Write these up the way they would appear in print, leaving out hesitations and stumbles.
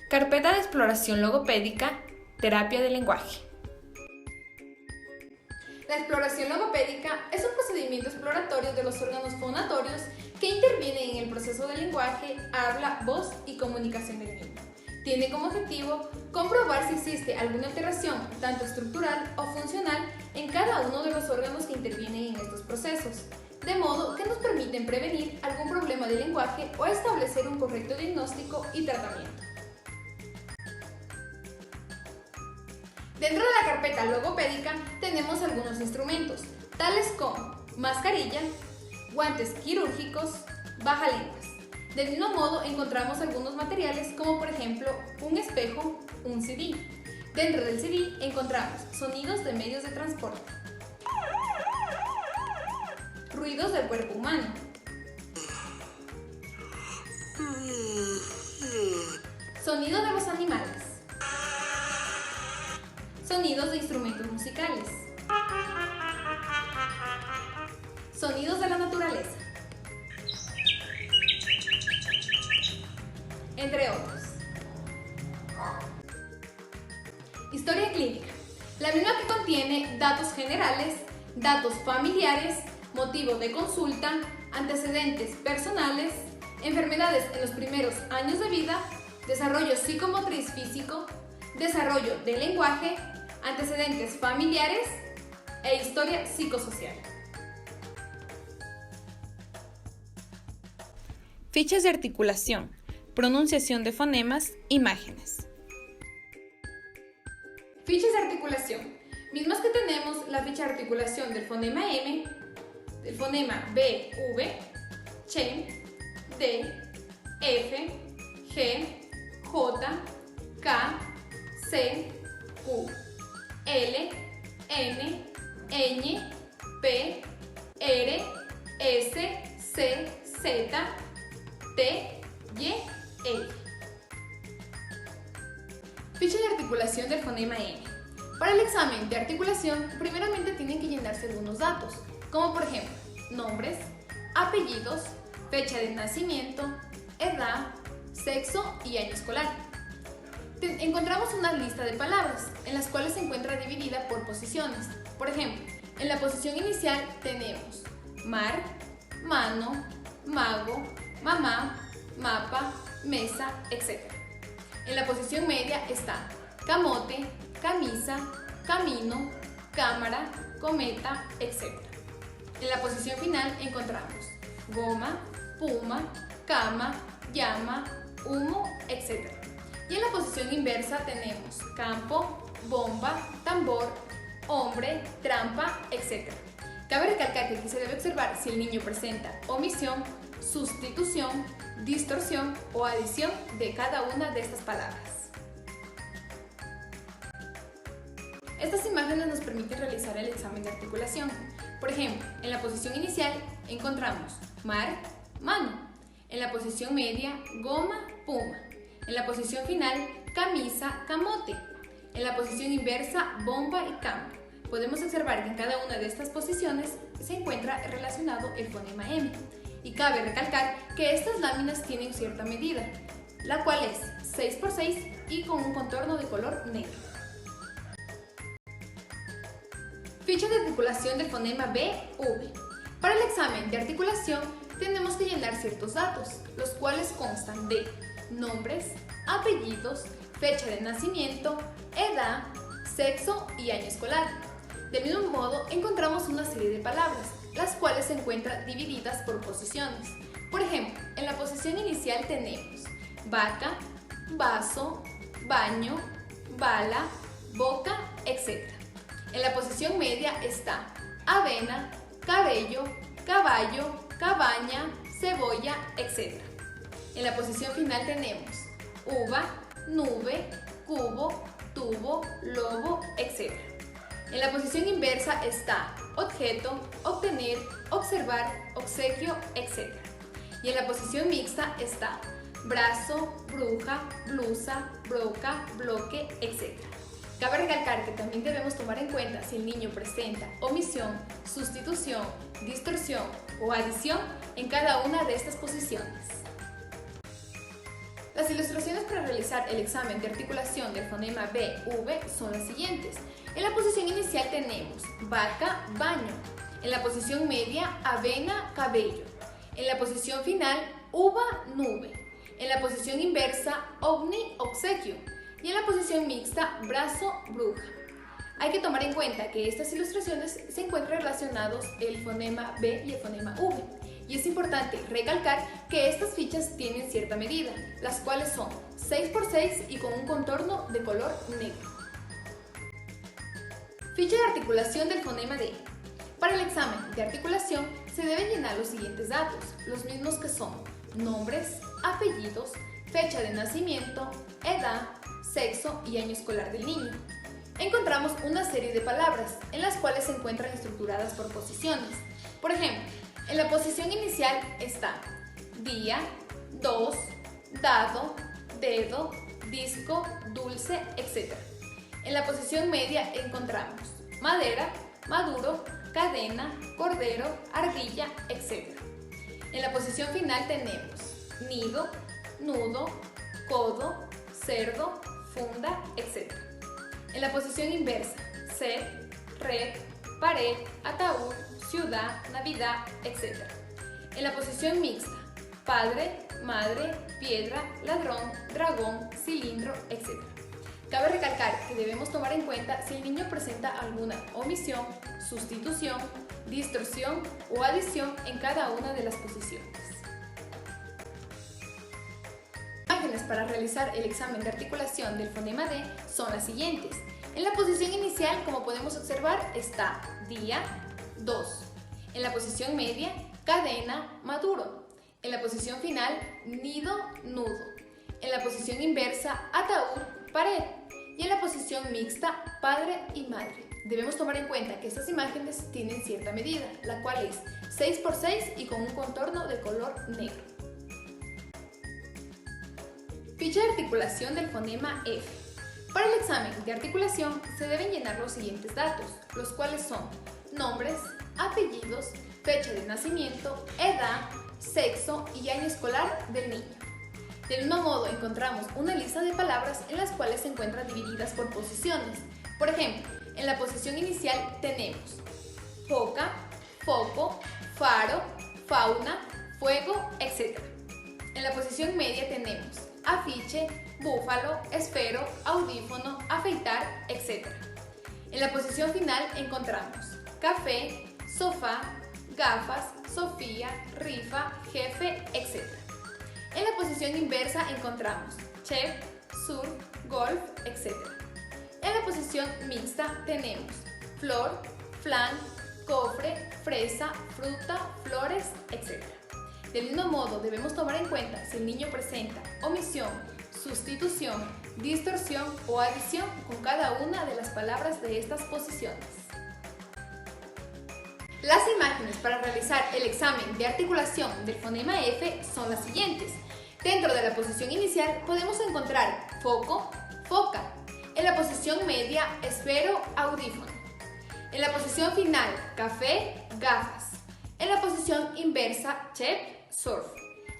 Carpeta de exploración logopédica, terapia del lenguaje. La exploración logopédica es un procedimiento exploratorio de los órganos fonatorios que intervienen en el proceso del lenguaje, habla, voz y comunicación del niño. Tiene como objetivo comprobar si existe alguna alteración, tanto estructural o funcional, en cada uno de los órganos que intervienen en estos procesos, de modo que nos permiten prevenir algún problema del lenguaje o establecer un correcto diagnóstico y tratamiento. Dentro de la carpeta logopédica tenemos algunos instrumentos, tales como mascarilla, guantes quirúrgicos, bajalenguas. Del mismo modo encontramos algunos materiales como por ejemplo un espejo, un CD. Dentro del CD encontramos sonidos de medios de transporte, ruidos del cuerpo humano, sonidos de los animales, sonidos de instrumentos musicales, sonidos de la naturaleza, entre otros. Historia clínica. La misma que contiene datos generales, datos familiares, motivo de consulta, antecedentes personales, enfermedades en los primeros años de vida, desarrollo psicomotriz físico, desarrollo del lenguaje, antecedentes familiares e historia psicosocial. Fichas de articulación, pronunciación de fonemas, imágenes. Fichas de articulación. Mismas que tenemos la ficha de articulación del fonema M, del fonema B, V, Ch, D, F, G, J, K, C, U, L, N, Ñ, P, R, S, C, Z, T, Y, L. Ficha de articulación del fonema N. Para el examen de articulación, primeramente tienen que llenarse algunos datos, como por ejemplo, nombres, apellidos, fecha de nacimiento, edad, sexo y año escolar. Encontramos una lista de palabras, en las cuales se encuentra dividida por posiciones. Por ejemplo, en la posición inicial tenemos mar, mano, mago, mamá, mapa, mesa, etc. En la posición media está camote, camisa, camino, cámara, cometa, etc. En la posición final encontramos goma, puma, cama, llama, humo, etc. Y en la posición inversa tenemos campo, bomba, tambor, hombre, trampa, etc. Cabe recalcar que aquí se debe observar si el niño presenta omisión, sustitución, distorsión o adición de cada una de estas palabras. Estas imágenes nos permiten realizar el examen de articulación. Por ejemplo, en la posición inicial encontramos mar, mano. En la posición media, goma, puma. En la posición final, camisa, camote. En la posición inversa, bomba y cama. Podemos observar que en cada una de estas posiciones se encuentra relacionado el fonema M. Y cabe recalcar que estas láminas tienen cierta medida, la cual es 6×6 y con un contorno de color negro. Ficha de articulación del fonema B, V. Para el examen de articulación tenemos que llenar ciertos datos, los cuales constan de nombres, apellidos, fecha de nacimiento, edad, sexo y año escolar. Del mismo modo, encontramos una serie de palabras, las cuales se encuentran divididas por posiciones. Por ejemplo, en la posición inicial tenemos vaca, vaso, baño, bala, boca, etc. En la posición media está avena, cabello, caballo, cabaña, cebolla, etc. En la posición final tenemos uva, nube, cubo, tubo, lobo, etc. En la posición inversa está objeto, obtener, observar, obsequio, etc. Y en la posición mixta está brazo, bruja, blusa, broca, bloque, etc. Cabe recalcar que también debemos tomar en cuenta si el niño presenta omisión, sustitución, distorsión o adición en cada una de estas posiciones. Las Las ilustraciones para realizar el examen de articulación del fonema B, V son las siguientes. En la posición inicial tenemos vaca, baño. En la posición media, avena, cabello. En la posición final, uva, nube. En la posición inversa, ovni, obsequio. Y en la posición mixta, brazo, bruja. Hay que tomar en cuenta que estas ilustraciones se encuentran relacionados el fonema B y el fonema V. Y es importante recalcar que estas fichas tienen cierta medida, las cuales son 6×6 y con un contorno de color negro. Ficha de articulación del fonema D. Para el examen de articulación se deben llenar los siguientes datos, los mismos que son nombres, apellidos, fecha de nacimiento, edad, sexo y año escolar del niño. Encontramos una serie de palabras en las cuales se encuentran estructuradas por posiciones. Por ejemplo, en la posición inicial está día, dos, dado, dedo, disco, dulce, etc. En la posición media encontramos madera, maduro, cadena, cordero, ardilla, etc. En la posición final tenemos nido, nudo, codo, cerdo, funda, etc. En la posición inversa, ser, red, pared, ataúd, ciudad, Navidad, etc. En la posición mixta, padre, madre, piedra, ladrón, dragón, cilindro, etc. Cabe recalcar que debemos tomar en cuenta si el niño presenta alguna omisión, sustitución, distorsión o adición en cada una de las posiciones. Imágenes para realizar el examen de articulación del fonema D son las siguientes. En la posición inicial, como podemos observar, está día, 2. En la posición media, cadena, maduro. En la posición final, nido, nudo. En la posición inversa, ataúd, pared. Y en la posición mixta, padre y madre. Debemos tomar en cuenta que estas imágenes tienen cierta medida, la cual es 6×6 y con un contorno de color negro. Ficha de articulación del fonema F. Para el examen de articulación se deben llenar los siguientes datos, los cuales son nombres, apellidos, fecha de nacimiento, edad, sexo y año escolar del niño. Del mismo modo encontramos una lista de palabras en las cuales se encuentran divididas por posiciones. Por ejemplo, en la posición inicial tenemos foca, foco, faro, fauna, fuego, etc. En la posición media tenemos afiche, búfalo, esfero, audífono, afeitar, etc. En la posición final encontramos café, sofá, gafas, Sofía, rifa, jefe, etc. En la posición inversa encontramos chef, surf, golf, etc. En la posición mixta tenemos flor, flan, cofre, fresa, fruta, flores, etc. Del mismo modo, debemos tomar en cuenta si el niño presenta omisión, sustitución, distorsión o adición con cada una de las palabras de estas posiciones. Las imágenes para realizar el examen de articulación del fonema F son las siguientes. Dentro de la posición inicial podemos encontrar foco, foca. En la posición media, esfero, audífono. En la posición final, café, gafas. En la posición inversa, chef, surf.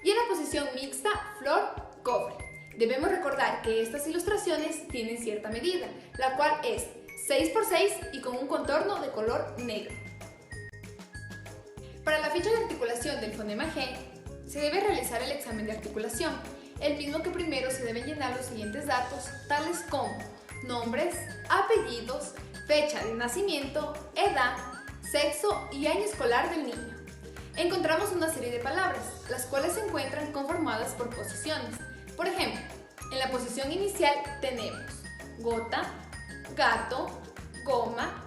Y en la posición mixta, flor, cofre. Debemos recordar que estas ilustraciones tienen cierta medida, la cual es 6×6 y con un contorno de color negro. Para la ficha de articulación del fonema G, se debe realizar el examen de articulación, el mismo que primero se deben llenar los siguientes datos, tales como nombres, apellidos, fecha de nacimiento, edad, sexo y año escolar del niño. Encontramos una serie de palabras, las cuales se encuentran conformadas por posiciones. Por ejemplo, en la posición inicial tenemos gota, gato, goma,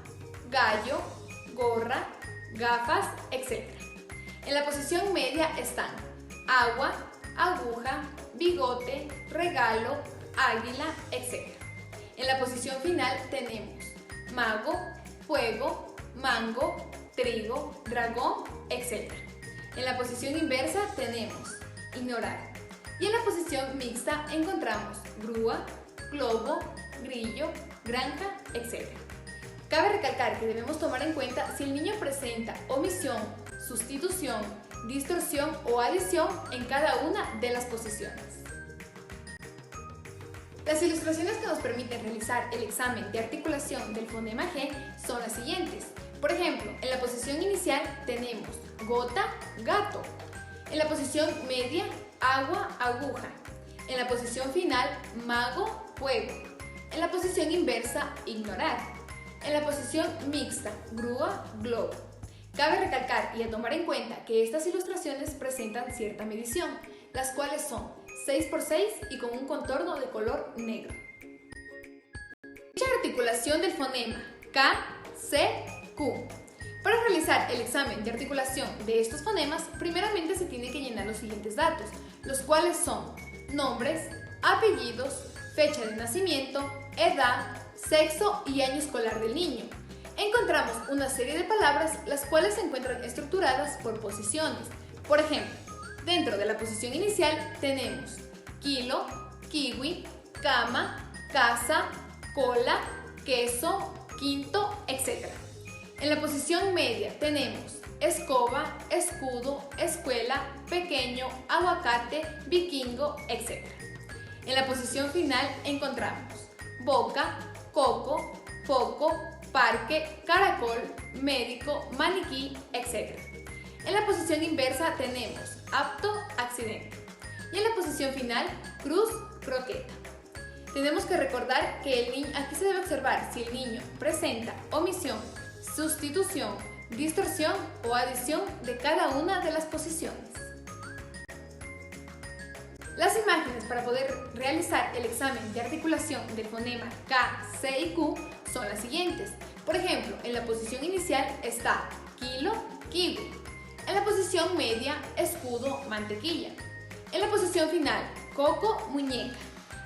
gallo, gorra, gafas, etc. En la posición media están agua, aguja, bigote, regalo, águila, etc. En la posición final tenemos mago, fuego, mango, trigo, dragón, etc. En la posición inversa tenemos ignorar. Y en la posición mixta encontramos grúa, globo, grillo, granja, etc. Cabe recalcar que debemos tomar en cuenta si el niño presenta omisión, sustitución, distorsión o adición en cada una de las posiciones. Las ilustraciones que nos permiten realizar el examen de articulación del fonema G son las siguientes. Por ejemplo, en la posición inicial tenemos gota, gato. En la posición media, agua, aguja. En la posición final, mago, fuego. En la posición inversa, ignorar. En la posición mixta, grúa, globo. Cabe recalcar y a tomar en cuenta que estas ilustraciones presentan cierta medición, las cuales son 6×6 y con un contorno de color negro. Dicha articulación del fonema K, C, Q. Para realizar el examen de articulación de estos fonemas, primeramente se tiene que llenar los siguientes datos, los cuales son nombres, apellidos, fecha de nacimiento, edad, sexo y año escolar del niño. Encontramos una serie de palabras las cuales se encuentran estructuradas por posiciones. Por ejemplo, dentro de la posición inicial tenemos kilo, kiwi, cama, casa, cola, queso, quinto, etc. En la posición media tenemos escoba, escudo, escuela, pequeño, aguacate, vikingo, etc. En la posición final encontramos boca, coco, foco, parque, caracol, médico, maniquí, etc. En la posición inversa tenemos apto, accidente. Y en la posición final, cruz, croqueta. Tenemos que recordar que aquí se debe observar si el niño presenta omisión, sustitución, distorsión o adición de cada una de las posiciones. Las imágenes para poder realizar el examen de articulación del fonema K, C y Q son las siguientes. Por ejemplo, en la posición inicial está kilo, kiwi. En la posición media, escudo, mantequilla. En la posición final, coco, muñeca.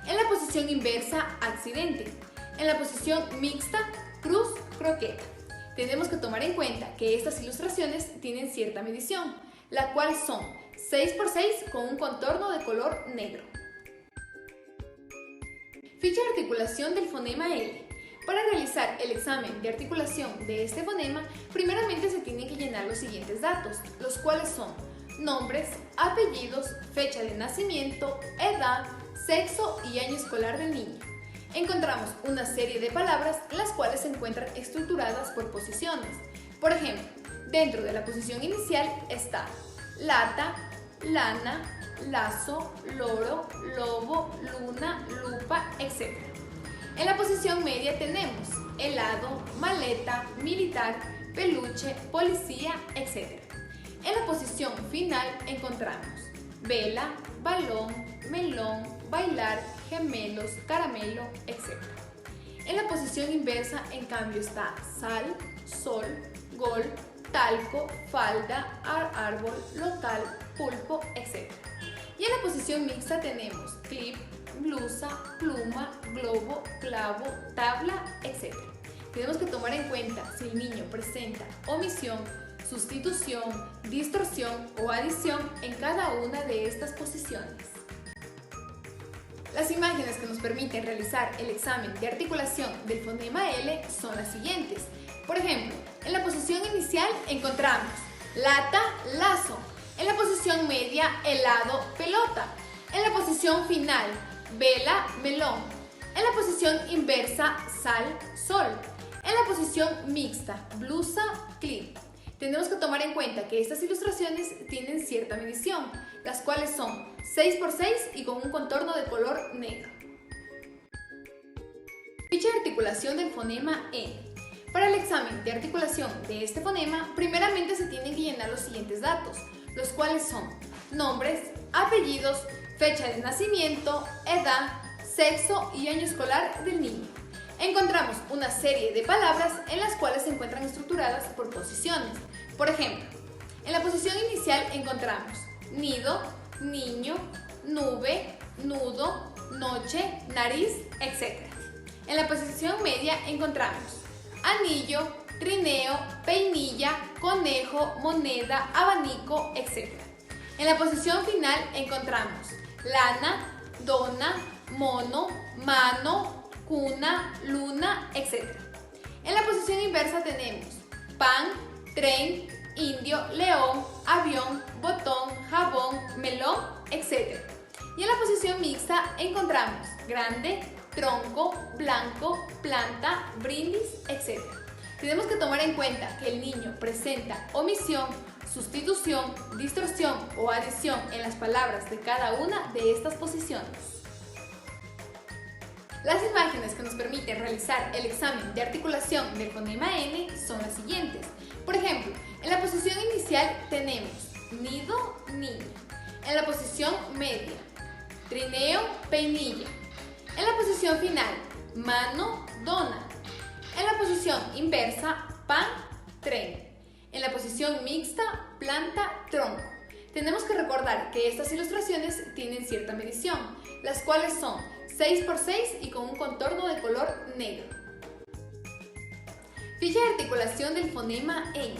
En la posición inversa, accidente. En la posición mixta, cruz, croqueta. Tenemos que tomar en cuenta que estas ilustraciones tienen cierta medición, la cual son 6×6 con un contorno de color negro. Ficha de articulación del fonema L. Para realizar el examen de articulación de este fonema, primeramente se tienen que llenar los siguientes datos, los cuales son nombres, apellidos, fecha de nacimiento, edad, sexo y año escolar del niño. Encontramos una serie de palabras las cuales se encuentran estructuradas por posiciones. Por ejemplo, dentro de la posición inicial está lata, lana, lazo, loro, lobo, luna, lupa, etc. En la posición media tenemos helado, maleta, militar, peluche, policía, etc. En la posición final encontramos vela, balón, melón, bailar, gemelos, caramelo, etc. En la posición inversa, en cambio, está sal, sol, gol, talco, falda, árbol, local, pulpo, etc. Y en la posición mixta tenemos clip, blusa, pluma, globo, clavo, tabla, etc. Tenemos que tomar en cuenta si el niño presenta omisión, sustitución, distorsión o adición en cada una de estas posiciones. Las imágenes que nos permiten realizar el examen de articulación del fonema L son las siguientes. Por ejemplo, en la posición inicial encontramos lata, lazo. En la posición media, helado, pelota. En la posición final, vela, melón. En la posición inversa, sal, sol. En la posición mixta, blusa, clip. Tenemos que tomar en cuenta que estas ilustraciones tienen cierta medición, las cuales son 6×6 y con un contorno de color negro. Ficha de articulación del fonema N. Para el examen de articulación de este fonema, primeramente se tienen que llenar los siguientes datos, los cuales son nombres, apellidos, fecha de nacimiento, edad, sexo y año escolar del niño. Encontramos una serie de palabras en las cuales se encuentran estructuradas por posiciones. Por ejemplo, en la posición inicial encontramos nido, niño, nube, nudo, noche, nariz, etc. En la posición media encontramos anillo, trineo, peinilla, conejo, moneda, abanico, etc. En la posición final encontramos lana, dona, mono, mano, cuna, luna, etc. En la posición inversa tenemos pan, tren, indio, león, avión, botón, jabón, melón, etc. Y en la posición mixta encontramos grande, tronco, blanco, planta, brindis, etc. Tenemos que tomar en cuenta que el niño presenta omisión, sustitución, distorsión o adición en las palabras de cada una de estas posiciones. Las imágenes que nos permiten realizar el examen de articulación del fonema N son las siguientes. Por ejemplo, en la posición inicial tenemos nido, niña. En la posición media, trineo, peinilla. En la posición final, mano, dona. En la posición inversa, pan, tren. En la posición mixta, planta, tronco. Tenemos que recordar que estas ilustraciones tienen cierta medición, las cuales son 6×6 y con un contorno de color negro. Ficha de articulación del fonema ñ.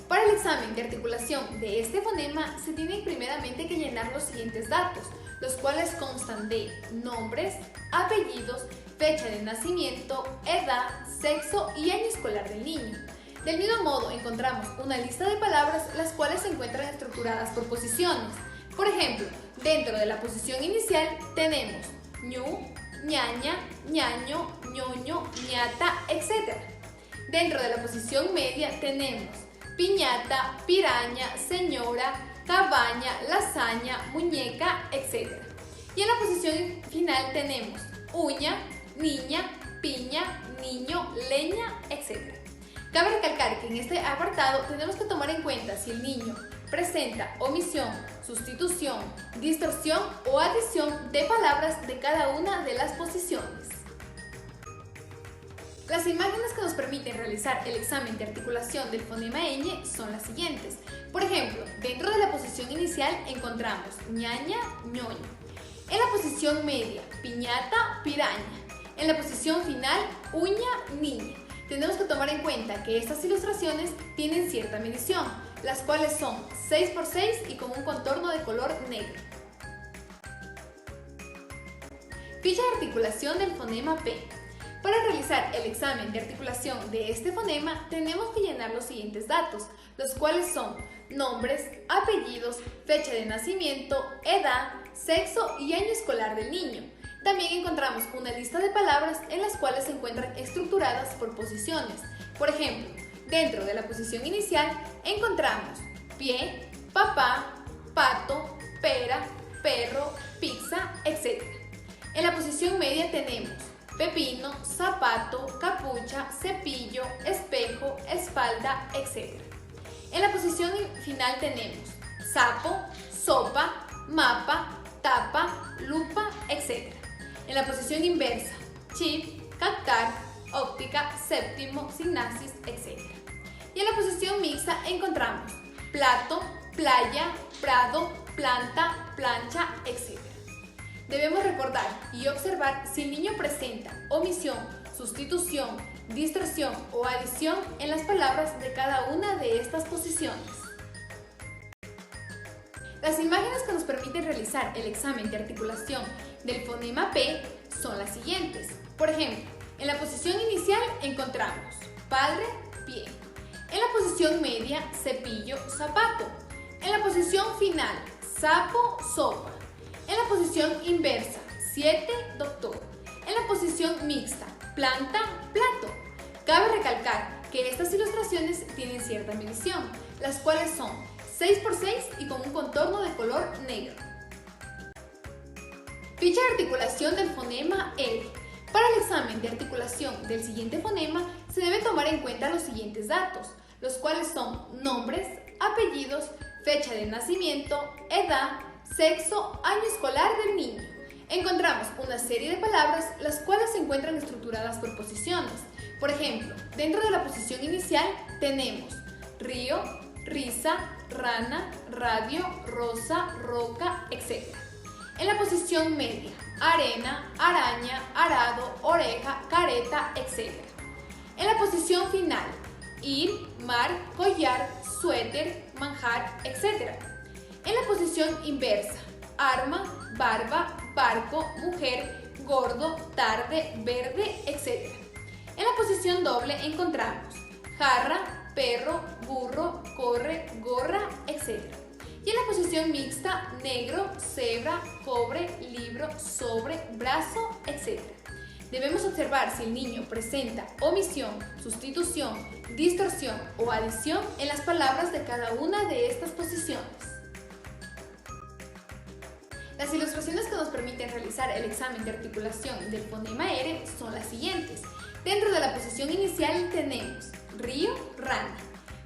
Para el examen de articulación de este fonema se tienen primeramente que llenar los siguientes datos, los cuales constan de nombres, apellidos, fecha de nacimiento, edad, sexo y año escolar del niño. Del mismo modo, encontramos una lista de palabras las cuales se encuentran estructuradas por posiciones. Por ejemplo, dentro de la posición inicial tenemos ñu, ñaña, ñaño, ñoño, ñata, etc. Dentro de la posición media tenemos piñata, piraña, señora, cabaña, lasaña, muñeca, etc. Y en la posición final tenemos uña, niña, piña, niño, leña, etc. Cabe recalcar que en este apartado tenemos que tomar en cuenta si el niño presenta omisión, sustitución, distorsión o adición de palabras de cada una de las posiciones. Las imágenes que nos permiten realizar el examen de articulación del fonema ñ son las siguientes. Por ejemplo, dentro de la posición inicial encontramos ñaña, ñoño. En la posición media, piñata, piraña. En la posición final, uña, niña. Tenemos que tomar en cuenta que estas ilustraciones tienen cierta medición, las cuales son 6×6 y con un contorno de color negro. Ficha de articulación del fonema P. Para realizar el examen de articulación de este fonema tenemos que llenar los siguientes datos, los cuales son nombres, apellidos, fecha de nacimiento, edad, sexo y año escolar del niño. También encontramos una lista de palabras en las cuales se encuentran estructuradas por posiciones. Por ejemplo, dentro de la posición inicial encontramos pie, papá, pato, pera, perro, pizza, etc. En la posición media tenemos pepino, zapato, capucha, cepillo, espejo, espalda, etc. En la posición final tenemos sapo, sopa, mapa, tapa, lupa, etc. En la posición inversa, chip, cactar, óptica, séptimo, sinapsis, etc. Y en la posición mixta encontramos plato, playa, prado, planta, plancha, etc. Debemos recordar y observar si el niño presenta omisión, sustitución, distorsión o adición en las palabras de cada una de estas posiciones. Las imágenes que nos permiten realizar el examen de articulación del fonema P son las siguientes. Por ejemplo, en la posición inicial encontramos padre, pie. En la posición media, cepillo, zapato. En la posición final, sapo, sopa. En la posición inversa, 7, doctor. En la posición mixta, planta, plato. Cabe recalcar que estas ilustraciones tienen cierta medición, las cuales son 6×6 y con un contorno de color negro. Ficha de articulación del fonema L. Para el examen de articulación del siguiente fonema se debe tomar en cuenta los siguientes datos, los cuales son nombres, apellidos, fecha de nacimiento, edad, sexo, año escolar del niño. Encontramos una serie de palabras las cuales se encuentran estructuradas por posiciones. Por ejemplo, dentro de la posición inicial tenemos río, risa, rana, radio, rosa, roca, etc. En la posición media, arena, araña, arado, oreja, careta, etc. En la posición final, ir, mar, collar, suéter, manjar, etc. En la posición inversa, arma, barba, barco, mujer, gordo, tarde, verde, etc. En la posición doble encontramos jarra, perro, burro, corre, gorra, etc. Y en la posición mixta, negro, cebra, cobre, libro, sobre, brazo, etc. Debemos observar si el niño presenta omisión, sustitución, distorsión o adición en las palabras de cada una de estas posiciones. Las ilustraciones que nos permiten realizar el examen de articulación del fonema R son las siguientes. Dentro de la posición inicial tenemos río, rana.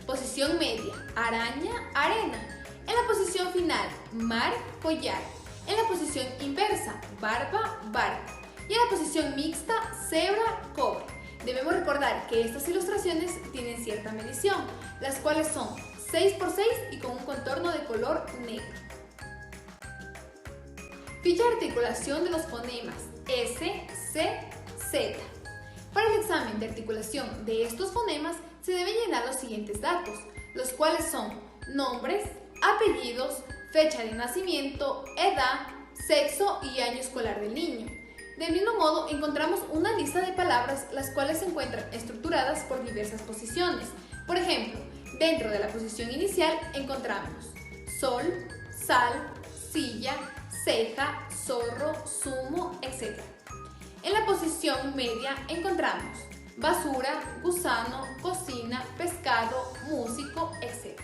Posición media, araña, arena. En la posición final, mar, collar. En la posición inversa, barba, barco. Y en la posición mixta, cebra, cobre. Debemos recordar que estas ilustraciones tienen cierta medición, las cuales son 6 por 6 y con un contorno de color negro. Ficha de articulación de los fonemas S, C, Z. Para el examen de articulación de estos fonemas se deben llenar los siguientes datos, los cuales son nombres, apellidos, fecha de nacimiento, edad, sexo y año escolar del niño. Del mismo modo, encontramos una lista de palabras las cuales se encuentran estructuradas por diversas posiciones. Por ejemplo, dentro de la posición inicial encontramos sol, sal, silla, ceja, zorro, zumo, etc. En la posición media encontramos basura, gusano, cocina, pescado, músico, etc.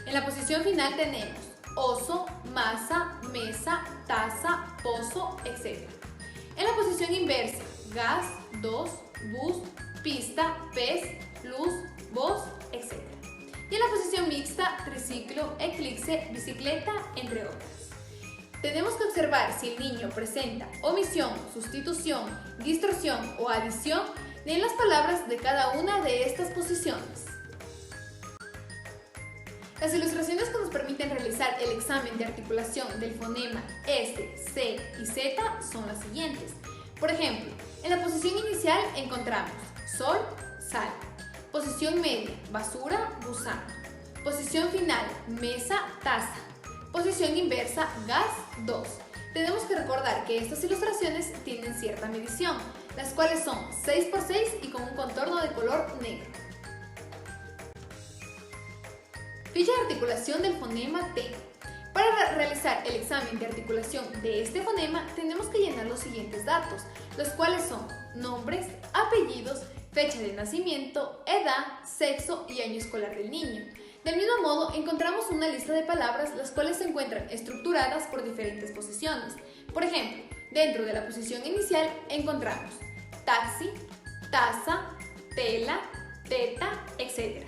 En la posición final tenemos oso, masa, mesa, taza, pozo, etc. En la posición inversa, gas, dos, bus, pista, pez, luz, voz, etc. Y en la posición mixta, triciclo, eclipse, bicicleta, entre otras. Tenemos que observar si el niño presenta omisión, sustitución, distorsión o adición en las palabras de cada una de estas posiciones. Las ilustraciones que nos permiten realizar el examen de articulación del fonema S, C y Z son las siguientes. Por ejemplo, en la posición inicial encontramos sol, sal. Posición media, basura, gusano. Posición final, mesa, taza. Posición inversa, gas, 2. Tenemos que recordar que estas ilustraciones tienen cierta medición, las cuales son 6 por 6 y con un contorno de color negro. Ficha de articulación del fonema T. Para realizar el examen de articulación de este fonema tenemos que llenar los siguientes datos, los cuales son nombres, apellidos, fecha de nacimiento, edad, sexo y año escolar del niño. Del mismo modo, encontramos una lista de palabras las cuales se encuentran estructuradas por diferentes posiciones. Por ejemplo, dentro de la posición inicial encontramos taxi, taza, tela, teta, etc.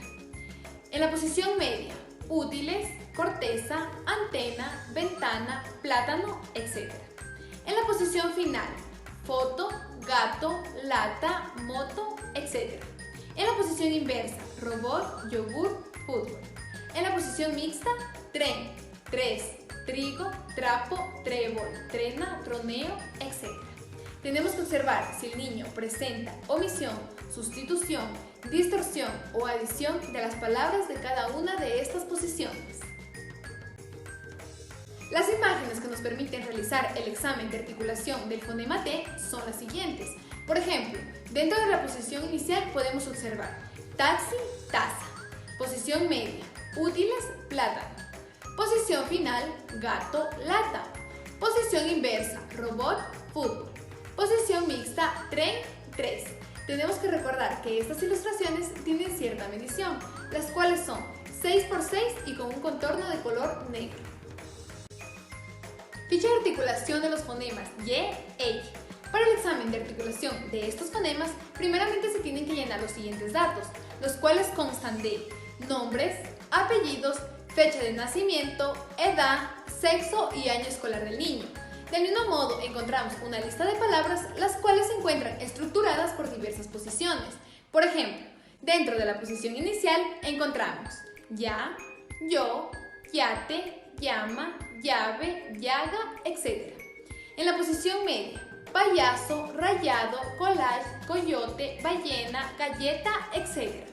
En la posición media, útiles, corteza, antena, ventana, plátano, etc. En la posición final, foto, gato, lata, moto, etc. En la posición inversa, robot, yogur, fútbol. En la posición mixta, tren, tres, trigo, trapo, trébol, trena, troneo, etc. Tenemos que observar si el niño presenta omisión, sustitución, distorsión o adición de las palabras de cada una de estas posiciones. Las imágenes que nos permiten realizar el examen de articulación del fonema T son las siguientes. Por ejemplo, dentro de la posición inicial podemos observar taxi, taza. Posición media, útiles, plátano. Posición final, gato, lata. Posición inversa, robot, fútbol. Posición mixta, tren, 3. Tenemos que recordar que estas ilustraciones tienen cierta medición, las cuales son 6 por 6 y con un contorno de color negro. Ficha de articulación de los fonemas Y e Y. Para el examen de articulación de estos fonemas, primeramente se tienen que llenar los siguientes datos, los cuales constan de nombres, apellidos, fecha de nacimiento, edad, sexo y año escolar del niño. Del mismo modo, encontramos una lista de palabras las cuales se encuentran estructuradas por diversas posiciones. Por ejemplo, dentro de la posición inicial encontramos ya, yo, yate, llama, llave, llaga, etc. En la posición media, payaso, rayado, collage, coyote, ballena, galleta, etc.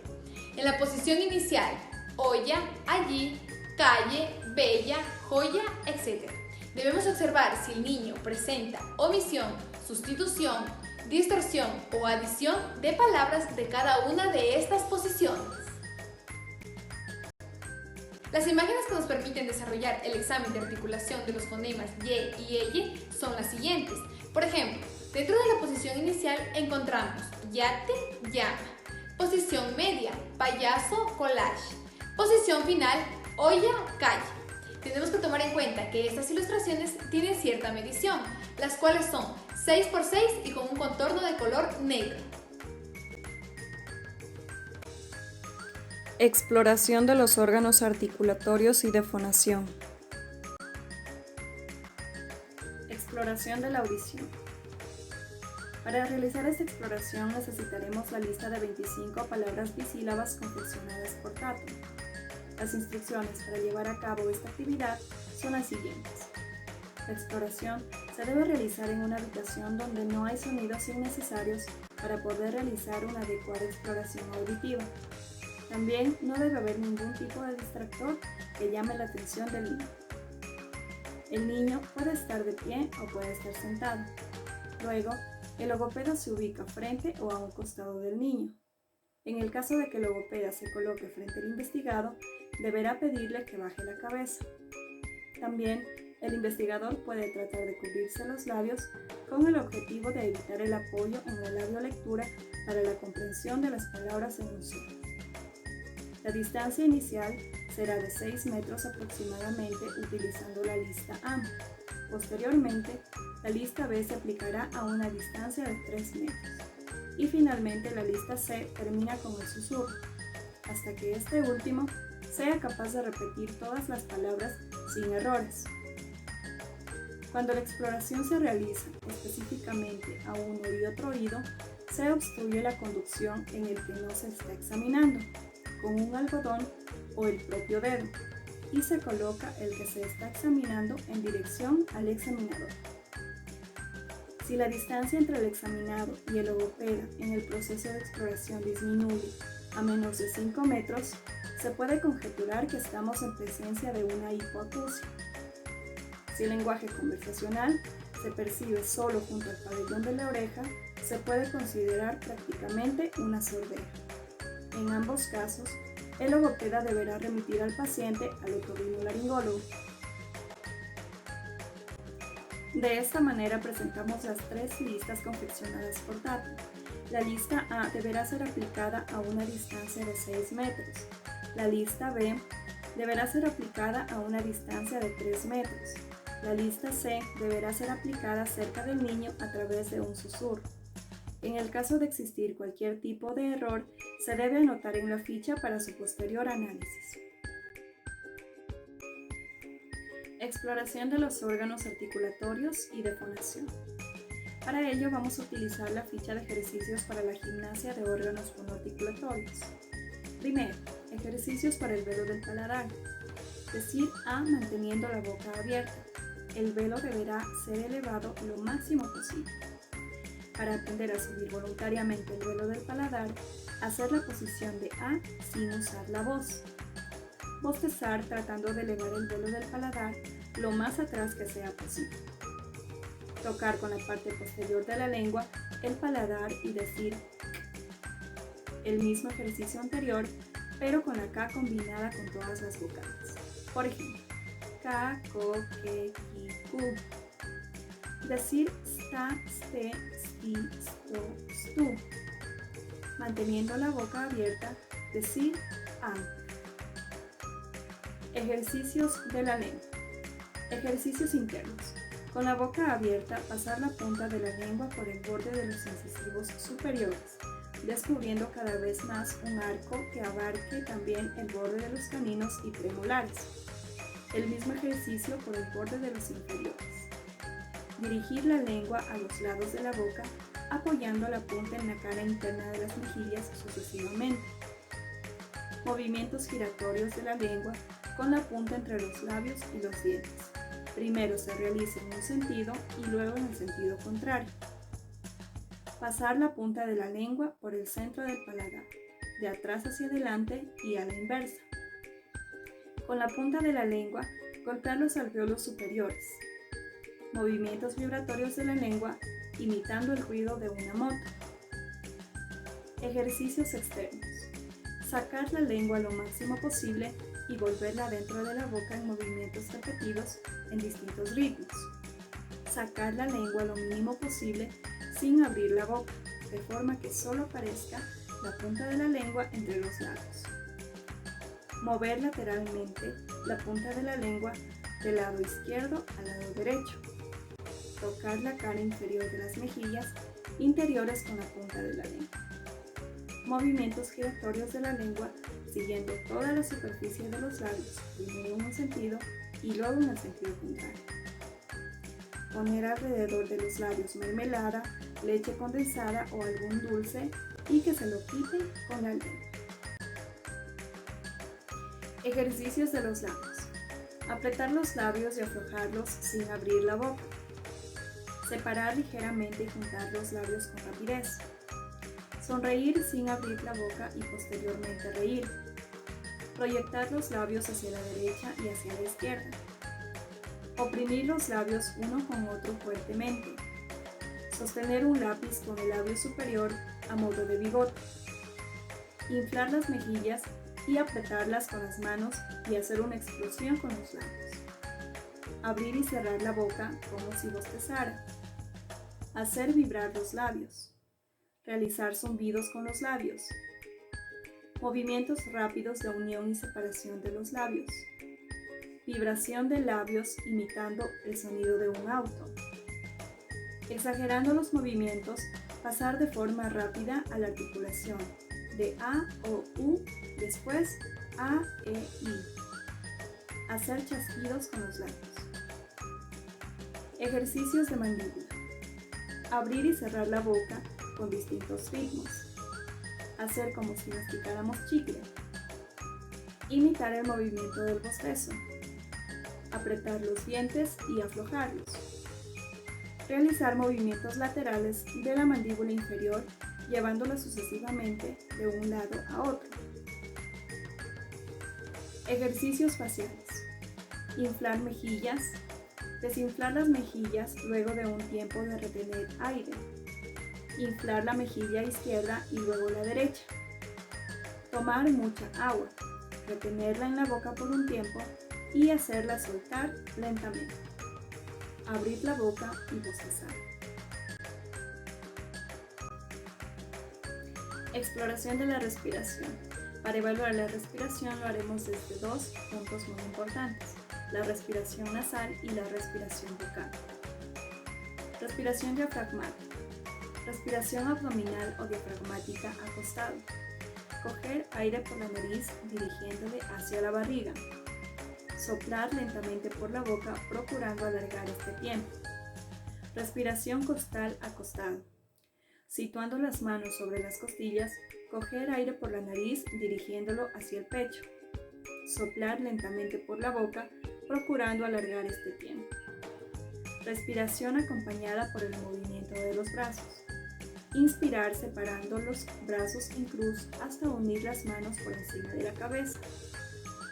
En la posición inicial, olla, allí, calle, bella, joya, etc. Debemos observar si el niño presenta omisión, sustitución, distorsión o adición de palabras de cada una de estas posiciones. Las imágenes que nos permiten desarrollar el examen de articulación de los fonemas Y y Eye son las siguientes. Por ejemplo, dentro de la posición inicial encontramos yate, llama. Posición media, payaso, collage. Posición final, olla, calle. Tenemos que tomar en cuenta que estas ilustraciones tienen cierta medición, las cuales son 6 por 6 y con un contorno de color negro. Exploración de los órganos articulatorios y de fonación. Exploración de la audición. Para realizar esta exploración necesitaremos la lista de 25 palabras bisílabas confeccionadas por Tatum. Las instrucciones para llevar a cabo esta actividad son las siguientes. La exploración se debe realizar en una habitación donde no hay sonidos innecesarios para poder realizar una adecuada exploración auditiva. También no debe haber ningún tipo de distractor que llame la atención del niño. El niño puede estar de pie o puede estar sentado. Luego, el logopeda se ubica frente o a un costado del niño. En el caso de que el logopeda se coloque frente al investigado, deberá pedirle que baje la cabeza. También, el investigador puede tratar de cubrirse los labios con el objetivo de evitar el apoyo en la labiolectura para la comprensión de las palabras enunciadas. La distancia inicial será de 6 metros aproximadamente utilizando la lista A. Posteriormente, la lista B se aplicará a una distancia de 3 metros. Y finalmente la lista C termina con el susurro, hasta que este último sea capaz de repetir todas las palabras sin errores. Cuando la exploración se realiza específicamente a uno y otro oído, se obstruye la conducción en el que no se está examinando, con un algodón o el propio dedo, y se coloca el que se está examinando en dirección al examinador. Si la distancia entre el examinado y el logopeda en el proceso de exploración disminuye a menos de 5 metros, se puede conjeturar que estamos en presencia de una hipoacusia. Si el lenguaje conversacional se percibe solo junto al pabellón de la oreja, se puede considerar prácticamente una sordera. En ambos casos, el logopeda deberá remitir al paciente al otorrinolaringólogo. De esta manera presentamos las 3 listas confeccionadas por Tatum. La lista A deberá ser aplicada a una distancia de 6 metros. La lista B deberá ser aplicada a una distancia de 3 metros. La lista C deberá ser aplicada cerca del niño a través de un susurro. En el caso de existir cualquier tipo de error, se debe anotar en la ficha para su posterior análisis. Exploración de los órganos articulatorios y de fonación. Para ello vamos a utilizar la ficha de ejercicios para la gimnasia de órganos fonoarticulatorios. Primero, ejercicios para el velo del paladar. Decir A manteniendo la boca abierta. El velo deberá ser elevado lo máximo posible. Para aprender a subir voluntariamente el velo del paladar, hacer la posición de A sin usar la voz. Bostezar tratando de elevar el velo del paladar lo más atrás que sea posible. Tocar con la parte posterior de la lengua el paladar y decir K. El mismo ejercicio anterior, pero con la K combinada con todas las vocales. Por ejemplo, K, Ko, Ke, Ki, Ku. Decir sta, ste, sti, sto, stu. Manteniendo la boca abierta, decir am. Ejercicios de la lengua. Ejercicios internos. Con la boca abierta, pasar la punta de la lengua por el borde de los incisivos superiores, descubriendo cada vez más un arco que abarque también el borde de los caninos y premolares. El mismo ejercicio por el borde de los inferiores. Dirigir la lengua a los lados de la boca, apoyando la punta en la cara interna de las mejillas sucesivamente. Movimientos giratorios de la lengua con la punta entre los labios y los dientes. Primero se realiza en un sentido y luego en el sentido contrario. Pasar la punta de la lengua por el centro del paladar, de atrás hacia adelante y a la inversa. Con la punta de la lengua, golpear los alvéolos superiores. Movimientos vibratorios de la lengua, imitando el ruido de una moto. Ejercicios externos. Sacar la lengua lo máximo posible y volverla dentro de la boca en movimientos repetidos en distintos ritmos. Sacar la lengua lo mínimo posible sin abrir la boca, de forma que solo aparezca la punta de la lengua entre los labios. Mover lateralmente la punta de la lengua del lado izquierdo al lado derecho. Tocar la cara inferior de las mejillas interiores con la punta de la lengua. Movimientos giratorios de la lengua siguiendo toda la superficie de los labios, primero en un sentido y luego en el sentido contrario. Poner alrededor de los labios mermelada, leche condensada o algún dulce y que se lo quiten con la lengua. Ejercicios de los labios. Apretar los labios y aflojarlos sin abrir la boca. Separar ligeramente y juntar los labios con rapidez. Sonreír sin abrir la boca y posteriormente reír. Proyectar los labios hacia la derecha y hacia la izquierda. Oprimir los labios uno con otro fuertemente. Sostener un lápiz con el labio superior a modo de bigote. Inflar las mejillas y apretarlas con las manos y hacer una explosión con los labios. Abrir y cerrar la boca como si bostezara. Hacer vibrar los labios. Realizar zumbidos con los labios. Movimientos rápidos de unión y separación de los labios. Vibración de labios imitando el sonido de un auto. Exagerando los movimientos, pasar de forma rápida a la articulación de A o U, después A, E, I. Hacer chasquidos con los labios. Ejercicios de mandíbula. Abrir y cerrar la boca con distintos ritmos. Hacer como si masticáramos chicle. Imitar el movimiento del bostezo. Apretar los dientes y aflojarlos. Realizar movimientos laterales de la mandíbula inferior, llevándola sucesivamente de un lado a otro. Ejercicios faciales. Inflar mejillas. Desinflar las mejillas luego de un tiempo de retener aire. Inflar la mejilla izquierda y luego la derecha. Tomar mucha agua. Retenerla en la boca por un tiempo y hacerla soltar lentamente. Abrir la boca y bostezar. Exploración de la respiración. Para evaluar la respiración lo haremos desde dos puntos muy importantes: la respiración nasal y la respiración bucal. Respiración diafragmática. Respiración abdominal o diafragmática acostado. Coger aire por la nariz dirigiéndole hacia la barriga. Soplar lentamente por la boca procurando alargar este tiempo. Respiración costal acostado. Situando las manos sobre las costillas, coger aire por la nariz dirigiéndolo hacia el pecho. Soplar lentamente por la boca procurando alargar este tiempo. Respiración acompañada por el movimiento de los brazos. Inspirar separando los brazos en cruz hasta unir las manos por encima de la cabeza.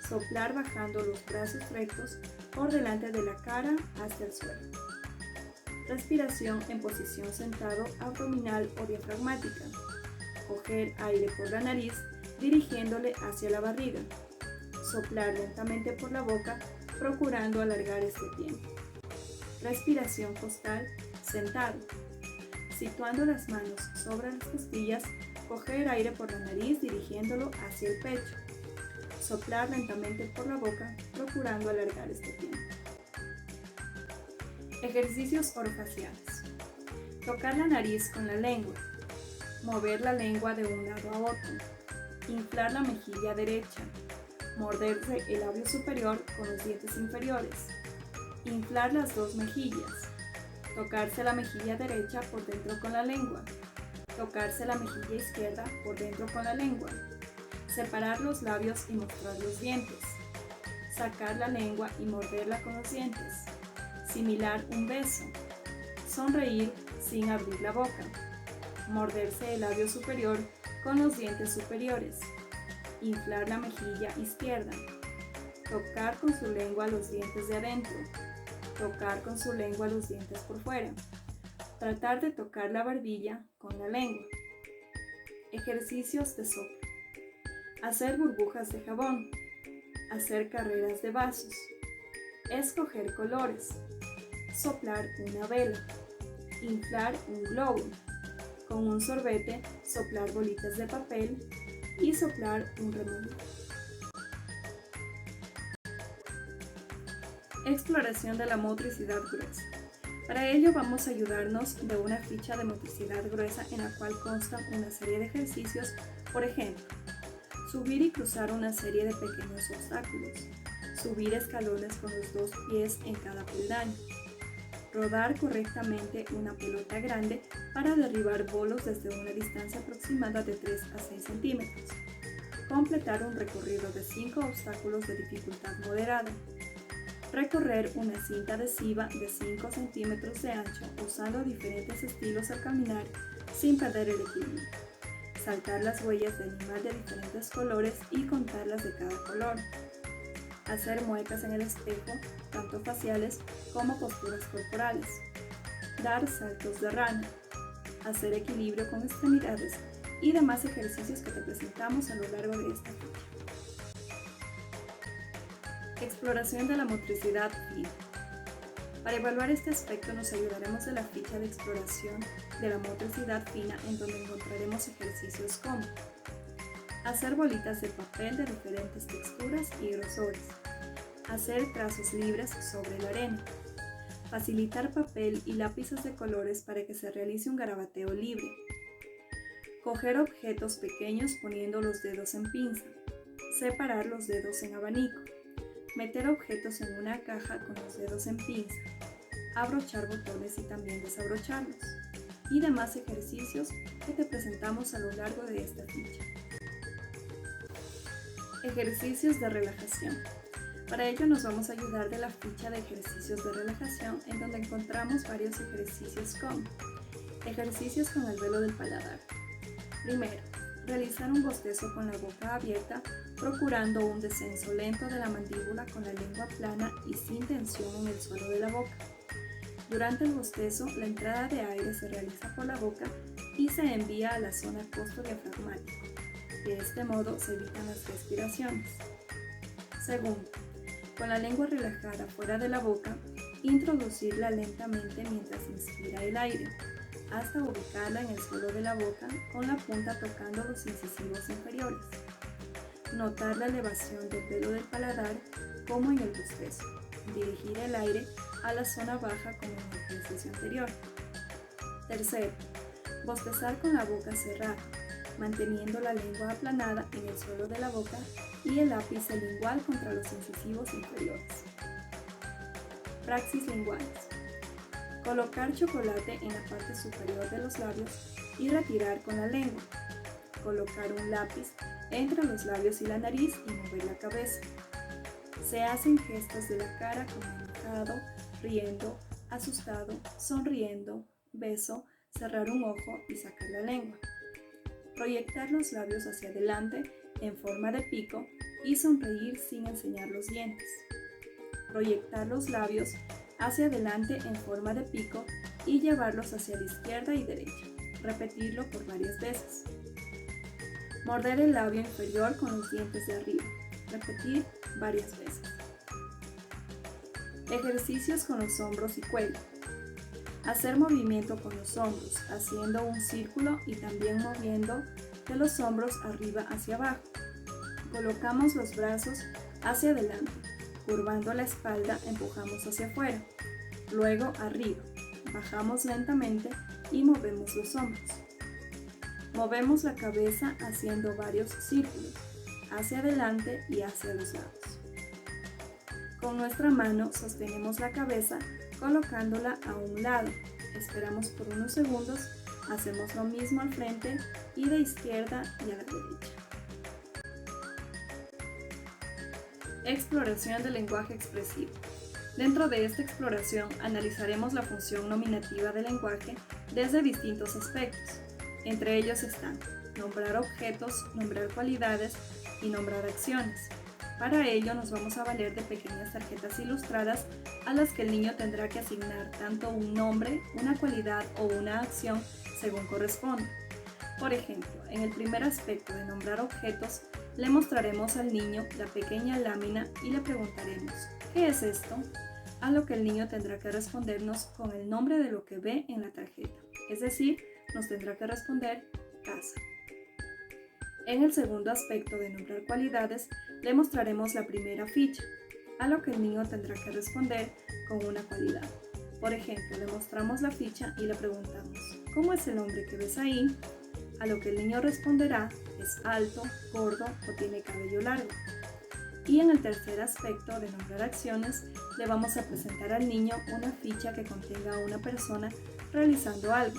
Soplar bajando los brazos rectos por delante de la cara hasta el suelo. Respiración en posición sentado abdominal o diafragmática. Coger aire por la nariz dirigiéndole hacia la barriga. Soplar lentamente por la boca procurando alargar este tiempo. Respiración costal sentado. Situando las manos sobre las costillas, coger aire por la nariz dirigiéndolo hacia el pecho. Soplar lentamente por la boca, procurando alargar este tiempo. Ejercicios orofaciales. Tocar la nariz con la lengua. Mover la lengua de un lado a otro. Inflar la mejilla derecha. Morderse el labio superior con los dientes inferiores. Inflar las dos mejillas. Tocarse la mejilla derecha por dentro con la lengua. Tocarse la mejilla izquierda por dentro con la lengua. Separar los labios y mostrar los dientes. Sacar la lengua y morderla con los dientes. Simular un beso. Sonreír sin abrir la boca. Morderse el labio superior con los dientes superiores. Inflar la mejilla izquierda. Tocar con su lengua los dientes de adentro. Tocar con su lengua los dientes por fuera. Tratar de tocar la barbilla con la lengua. Ejercicios de soplo. Hacer burbujas de jabón. hacer carreras de vasos, escoger colores, soplar una vela, inflar un globo, con un sorbete soplar bolitas de papel y soplar un remolino. Exploración de la motricidad gruesa. Para ello vamos a ayudarnos de una ficha de motricidad gruesa en la cual constan una serie de ejercicios, por ejemplo, subir y cruzar una serie de pequeños obstáculos, subir escalones con los 2 pies en cada peldaño, rodar correctamente una pelota grande para derribar bolos desde una distancia aproximada de 3 a 6 centímetros, completar un recorrido de 5 obstáculos de dificultad moderada, recorrer una cinta adhesiva de 5 centímetros de ancho usando diferentes estilos al caminar sin perder el equilibrio, saltar las huellas de animal de diferentes colores y contarlas de cada color, hacer muecas en el espejo, tanto faciales como posturas corporales, dar saltos de rana, hacer equilibrio con extremidades y demás ejercicios que te presentamos a lo largo de esta ficha. Exploración de la motricidad fina. Para evaluar este aspecto nos ayudaremos de la ficha de exploración de la motricidad fina en donde encontraremos ejercicios como hacer bolitas de papel de diferentes texturas y grosores, hacer trazos libres sobre la arena, facilitar papel y lápices de colores para que se realice un garabateo libre, coger objetos pequeños poniendo los dedos en pinza, separar los dedos en abanico, meter objetos en una caja con los dedos en pinza, abrochar botones y también desabrocharlos, y demás ejercicios que te presentamos a lo largo de esta ficha. Ejercicios de relajación. Para ello nos vamos a ayudar de la ficha de ejercicios de relajación en donde encontramos varios ejercicios como ejercicios con el velo del paladar. Primero, realizar un bostezo con la boca abierta, procurando un descenso lento de la mandíbula con la lengua plana y sin tensión en el suelo de la boca. Durante el bostezo, la entrada de aire se realiza por la boca y se envía a la zona costo-diafragmática. De este modo se evitan las respiraciones. Segundo, con la lengua relajada fuera de la boca, introducirla lentamente mientras inspira el aire, hasta ubicarla en el suelo de la boca con la punta tocando los incisivos inferiores. Notar la elevación del velo del paladar como en el bostezo. Dirigir el aire a la zona baja como en el ejercicio anterior. Tercero, bostezar con la boca cerrada, manteniendo la lengua aplanada en el suelo de la boca y el ápice lingual contra los incisivos inferiores. Praxis linguales. Colocar chocolate en la parte superior de los labios y retirar con la lengua. Colocar un lápiz entre los labios y la nariz y mover la cabeza. Se hacen gestos de la cara como enojado, riendo, asustado, sonriendo, beso, cerrar un ojo y sacar la lengua. Proyectar los labios hacia adelante en forma de pico y sonreír sin enseñar los dientes. Proyectar los labios hacia adelante en forma de pico y llevarlos hacia la izquierda y derecha. Repetirlo por varias veces. Morder el labio inferior con los dientes de arriba. Repetir varias veces. Ejercicios con los hombros y cuello. Hacer movimiento con los hombros, haciendo un círculo y también moviendo de los hombros arriba hacia abajo. Colocamos los brazos hacia adelante. Curvando la espalda, empujamos hacia afuera. Luego arriba. Bajamos lentamente y movemos los hombros. Movemos la cabeza haciendo varios círculos, hacia adelante y hacia los lados. Con nuestra mano sostenemos la cabeza colocándola a un lado. Esperamos por unos segundos, hacemos lo mismo al frente y de izquierda y a la derecha. Exploración del lenguaje expresivo. Dentro de esta exploración analizaremos la función nominativa del lenguaje desde distintos aspectos. Entre ellos están nombrar objetos, nombrar cualidades y nombrar acciones. Para ello nos vamos a valer de pequeñas tarjetas ilustradas a las que el niño tendrá que asignar tanto un nombre, una cualidad o una acción según corresponda. Por ejemplo, en el primer aspecto de nombrar objetos, Le mostraremos al niño la pequeña lámina y le preguntaremos, ¿qué es esto? A lo que el niño tendrá que respondernos con el nombre de lo que ve en la tarjeta, es decir, nos tendrá que responder casa. En el segundo aspecto de nombrar cualidades, le mostraremos la primera ficha, a lo que el niño tendrá que responder con una cualidad. Por ejemplo, le mostramos la ficha y le preguntamos, ¿cómo es el hombre que ves ahí? A lo que el niño responderá, es alto, gordo o tiene cabello largo. Y en el tercer aspecto de nombrar acciones, le vamos a presentar al niño una ficha que contenga a una persona realizando algo.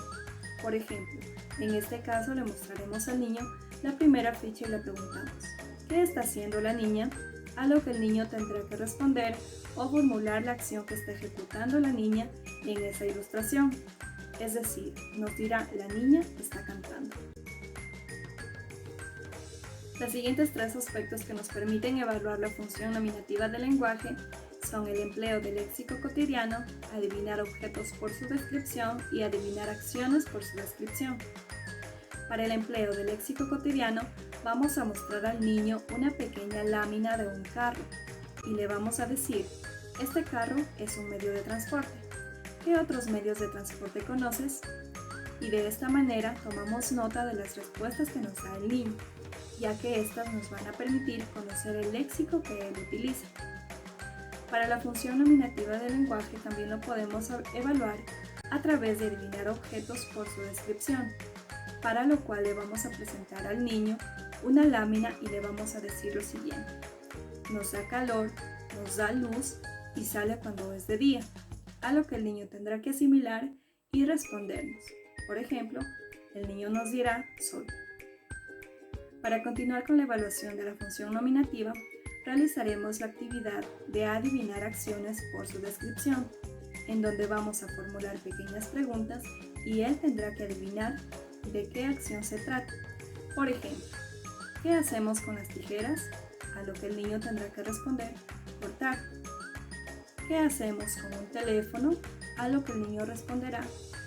Por ejemplo, en este caso le mostraremos al niño la primera ficha y le preguntamos, ¿qué está haciendo la niña? A lo que el niño tendrá que responder o formular la acción que está ejecutando la niña en esa ilustración. Es decir, nos dirá, la niña está cantando. Los siguientes tres aspectos que nos permiten evaluar la función nominativa del lenguaje son el empleo del léxico cotidiano, adivinar objetos por su descripción y adivinar acciones por su descripción. Para el empleo del léxico cotidiano, vamos a mostrar al niño una pequeña lámina de un carro y le vamos a decir, este carro es un medio de transporte. ¿Qué otros medios de transporte conoces? Y de esta manera tomamos nota de las respuestas que nos da el niño, ya que estas nos van a permitir conocer el léxico que él utiliza. Para la función nominativa del lenguaje también lo podemos evaluar a través de adivinar objetos por su descripción, para lo cual le vamos a presentar al niño una lámina y le vamos a decir lo siguiente. Nos da calor, nos da luz y sale cuando es de día, a lo que el niño tendrá que asimilar y respondernos. Por ejemplo, el niño nos dirá sol. Para continuar con la evaluación de la función nominativa, realizaremos la actividad de adivinar acciones por su descripción, en donde vamos a formular pequeñas preguntas y él tendrá que adivinar de qué acción se trata. Por ejemplo, ¿qué hacemos con las tijeras? A lo que el niño tendrá que responder, cortar. ¿Qué hacemos con un teléfono? A lo que el niño responderá,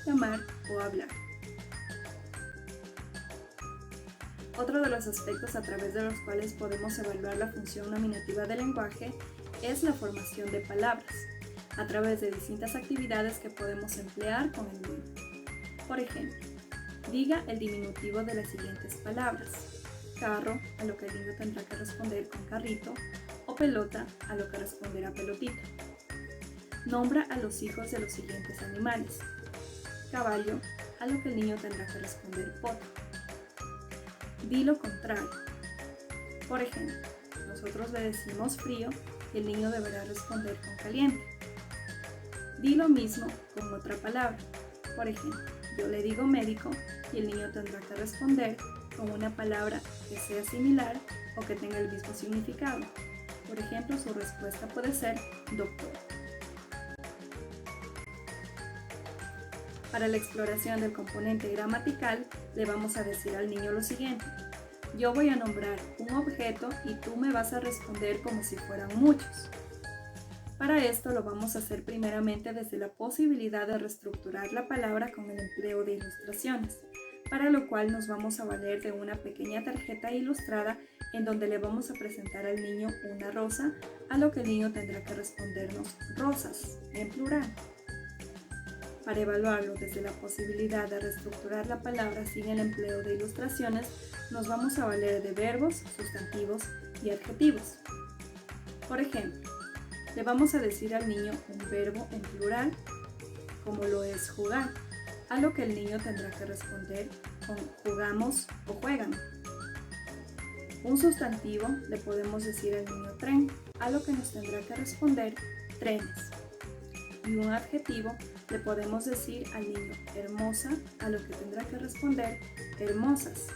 llamar o hablar. Otro de los aspectos a través de los cuales podemos evaluar la función nominativa del lenguaje es la formación de palabras, a través de distintas actividades que podemos emplear con el niño. Por ejemplo, diga el diminutivo de las siguientes palabras. Carro, a lo que el niño tendrá que responder con carrito, o pelota, a lo que responderá pelotita. Nombra a los hijos de los siguientes animales. Caballo, a lo que el niño tendrá que responder potro. Di lo contrario. Por ejemplo, nosotros le decimos frío y el niño deberá responder con caliente. Di lo mismo con otra palabra. Por ejemplo, yo le digo médico y el niño tendrá que responder con una palabra que sea similar o que tenga el mismo significado. Por ejemplo, su respuesta puede ser doctor. Para la exploración del componente gramatical, le vamos a decir al niño lo siguiente. Yo voy a nombrar un objeto y tú me vas a responder como si fueran muchos. Para esto lo vamos a hacer primeramente desde la posibilidad de reestructurar la palabra con el empleo de ilustraciones, para lo cual nos vamos a valer de una pequeña tarjeta ilustrada en donde le vamos a presentar al niño una rosa, a lo que el niño tendrá que respondernos rosas, en plural. Para evaluarlo desde la posibilidad de reestructurar la palabra sin el empleo de ilustraciones, nos vamos a valer de verbos, sustantivos y adjetivos. Por ejemplo, le vamos a decir al niño un verbo en plural, como lo es jugar, a lo que el niño tendrá que responder con jugamos o juegan. Un sustantivo le podemos decir al niño tren, a lo que nos tendrá que responder trenes. Y un adjetivo le podemos decir al niño hermosa, a lo que tendrá que responder hermosas.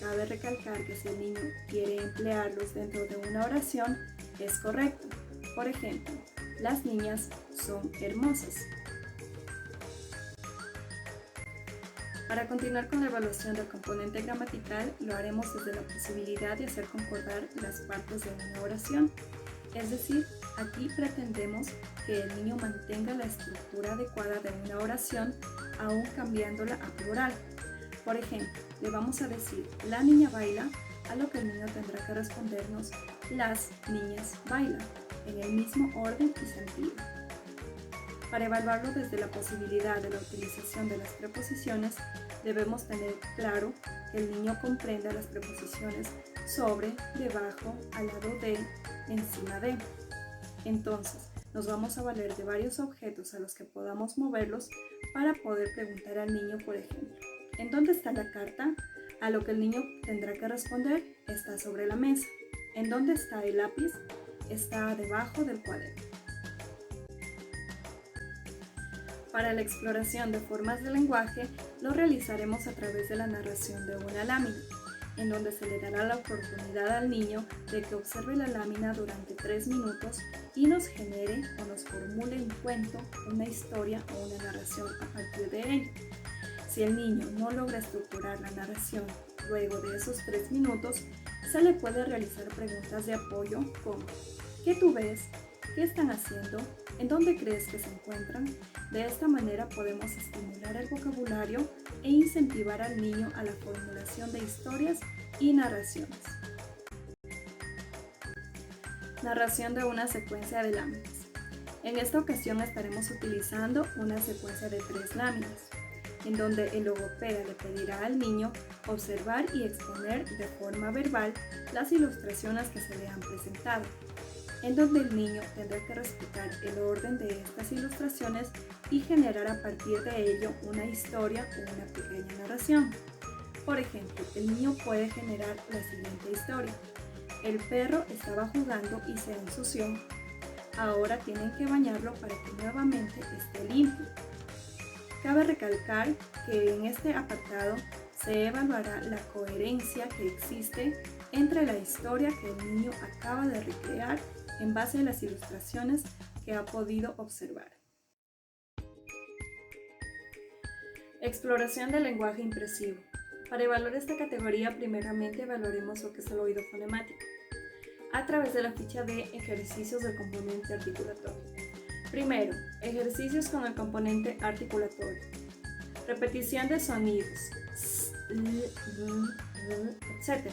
Cabe recalcar que si el niño quiere emplearlos dentro de una oración, es correcto. Por ejemplo, las niñas son hermosas. Para continuar con la evaluación del componente gramatical, lo haremos desde la posibilidad de hacer concordar las partes de una oración. Es decir, aquí pretendemos que el niño mantenga la estructura adecuada de una oración, aún cambiándola a plural. Por ejemplo, le vamos a decir, la niña baila, a lo que el niño tendrá que respondernos: las niñas bailan, en el mismo orden y sentido. Para evaluarlo desde la posibilidad de la utilización de las preposiciones, debemos tener claro que el niño comprenda las preposiciones sobre, debajo, al lado de, encima de. Entonces, nos vamos a valer de varios objetos a los que podamos moverlos para poder preguntar al niño, por ejemplo, ¿en dónde está la carta? A lo que el niño tendrá que responder: está sobre la mesa. ¿En dónde está el lápiz? Está debajo del cuaderno. Para la exploración de formas de lenguaje, lo realizaremos a través de la narración de una lámina, en donde se le dará la oportunidad al niño de que observe la lámina durante 3 minutos y nos genere o nos formule un cuento, una historia o una narración a partir de ello. Si el niño no logra estructurar la narración luego de esos 3 minutos, se le puede realizar preguntas de apoyo como: ¿qué tú ves? ¿Qué están haciendo? ¿En dónde crees que se encuentran? De esta manera podemos estimular el vocabulario e incentivar al niño a la formulación de historias y narraciones. Narración de una secuencia de láminas. En esta ocasión estaremos utilizando una secuencia de 3 láminas, en donde el logopeda le pedirá al niño observar y exponer de forma verbal las ilustraciones que se le han presentado, en donde el niño tendrá que respetar el orden de estas ilustraciones y generar a partir de ello una historia o una pequeña narración. Por ejemplo, el niño puede generar la siguiente historia: el perro estaba jugando y se ensució. Ahora tienen que bañarlo para que nuevamente esté limpio. Cabe recalcar que en este apartado se evaluará la coherencia que existe entre la historia que el niño acaba de recrear en base a las ilustraciones que ha podido observar. Exploración del lenguaje impresivo. Para evaluar esta categoría, primeramente evaluaremos lo que es el oído fonemático, a través de la ficha de ejercicios del componente articulatorio. Primero, ejercicios con el componente articulatorio. Repetición de sonidos, etc.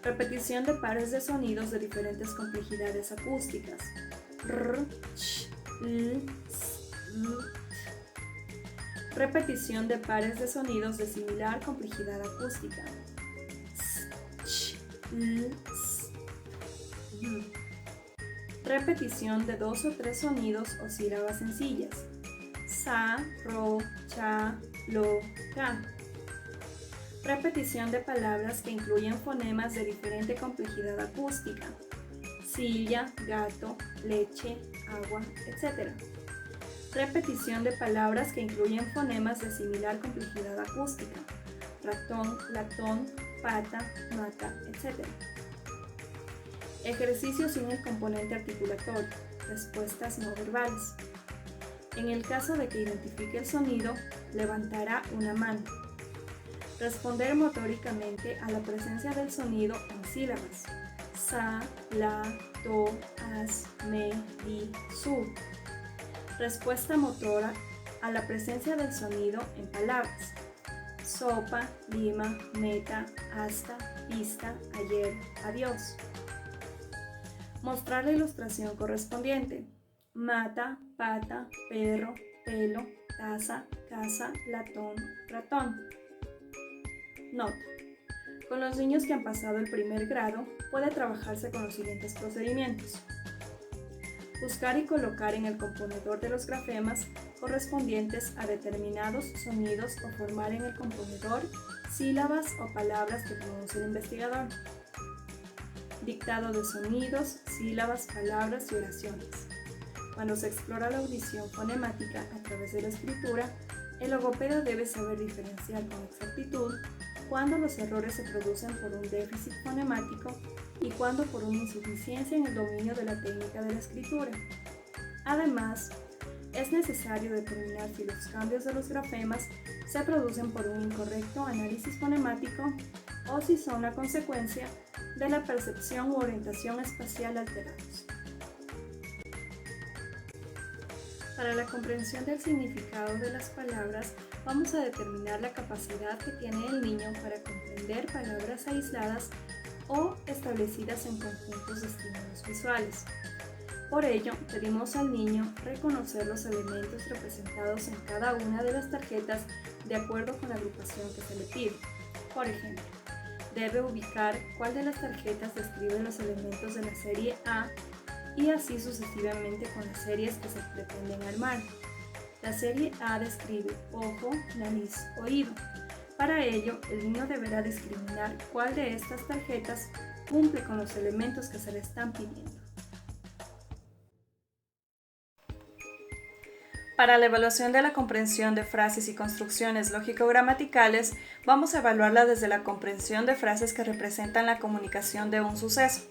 Repetición de pares de sonidos de diferentes complejidades acústicas. Repetición de pares de sonidos de similar complejidad acústica. Repetición de 2 o 3 sonidos o sílabas sencillas. Sa, ro, cha, lo, ca. Repetición de palabras que incluyen fonemas de diferente complejidad acústica. Silla, gato, leche, agua, etc. Repetición de palabras que incluyen fonemas de similar complejidad acústica. Ratón, latón, pata, mata, etc. Ejercicios sin el componente articulatorio. Respuestas no verbales. En el caso de que identifique el sonido, levantará una mano. Responder motóricamente a la presencia del sonido en sílabas. Sa, la, do, as, me, di, su. Respuesta motora a la presencia del sonido en palabras. Sopa, lima, meta, hasta, vista, ayer, adiós. Mostrar la ilustración correspondiente. Mata, pata, perro, pelo, taza, casa, latón, ratón. Nota. Con los niños que han pasado el primer grado, puede trabajarse con los siguientes procedimientos. Buscar y colocar en el componedor de los grafemas correspondientes a determinados sonidos o formar en el componedor sílabas o palabras que pronuncia el investigador. Dictado de sonidos, sílabas, palabras y oraciones. Cuando se explora la audición fonemática a través de la escritura, el logopeda debe saber diferenciar con exactitud cuando los errores se producen por un déficit fonemático y cuando por una insuficiencia en el dominio de la técnica de la escritura. Además, es necesario determinar si los cambios de los grafemas se producen por un incorrecto análisis fonemático o si son la consecuencia de la percepción u orientación espacial alterados. Para la comprensión del significado de las palabras, vamos a determinar la capacidad que tiene el niño para comprender palabras aisladas o establecidas en conjuntos de estímulos visuales. Por ello, pedimos al niño reconocer los elementos representados en cada una de las tarjetas de acuerdo con la agrupación que se le pide. Por ejemplo, debe ubicar cuál de las tarjetas describe los elementos de la serie A y así sucesivamente con las series que se pretenden armar. La serie A describe ojo, nariz, oído. Para ello, el niño deberá discriminar cuál de estas tarjetas cumple con los elementos que se le están pidiendo. Para la evaluación de la comprensión de frases y construcciones lógico-gramaticales, vamos a evaluarla desde la comprensión de frases que representan la comunicación de un suceso.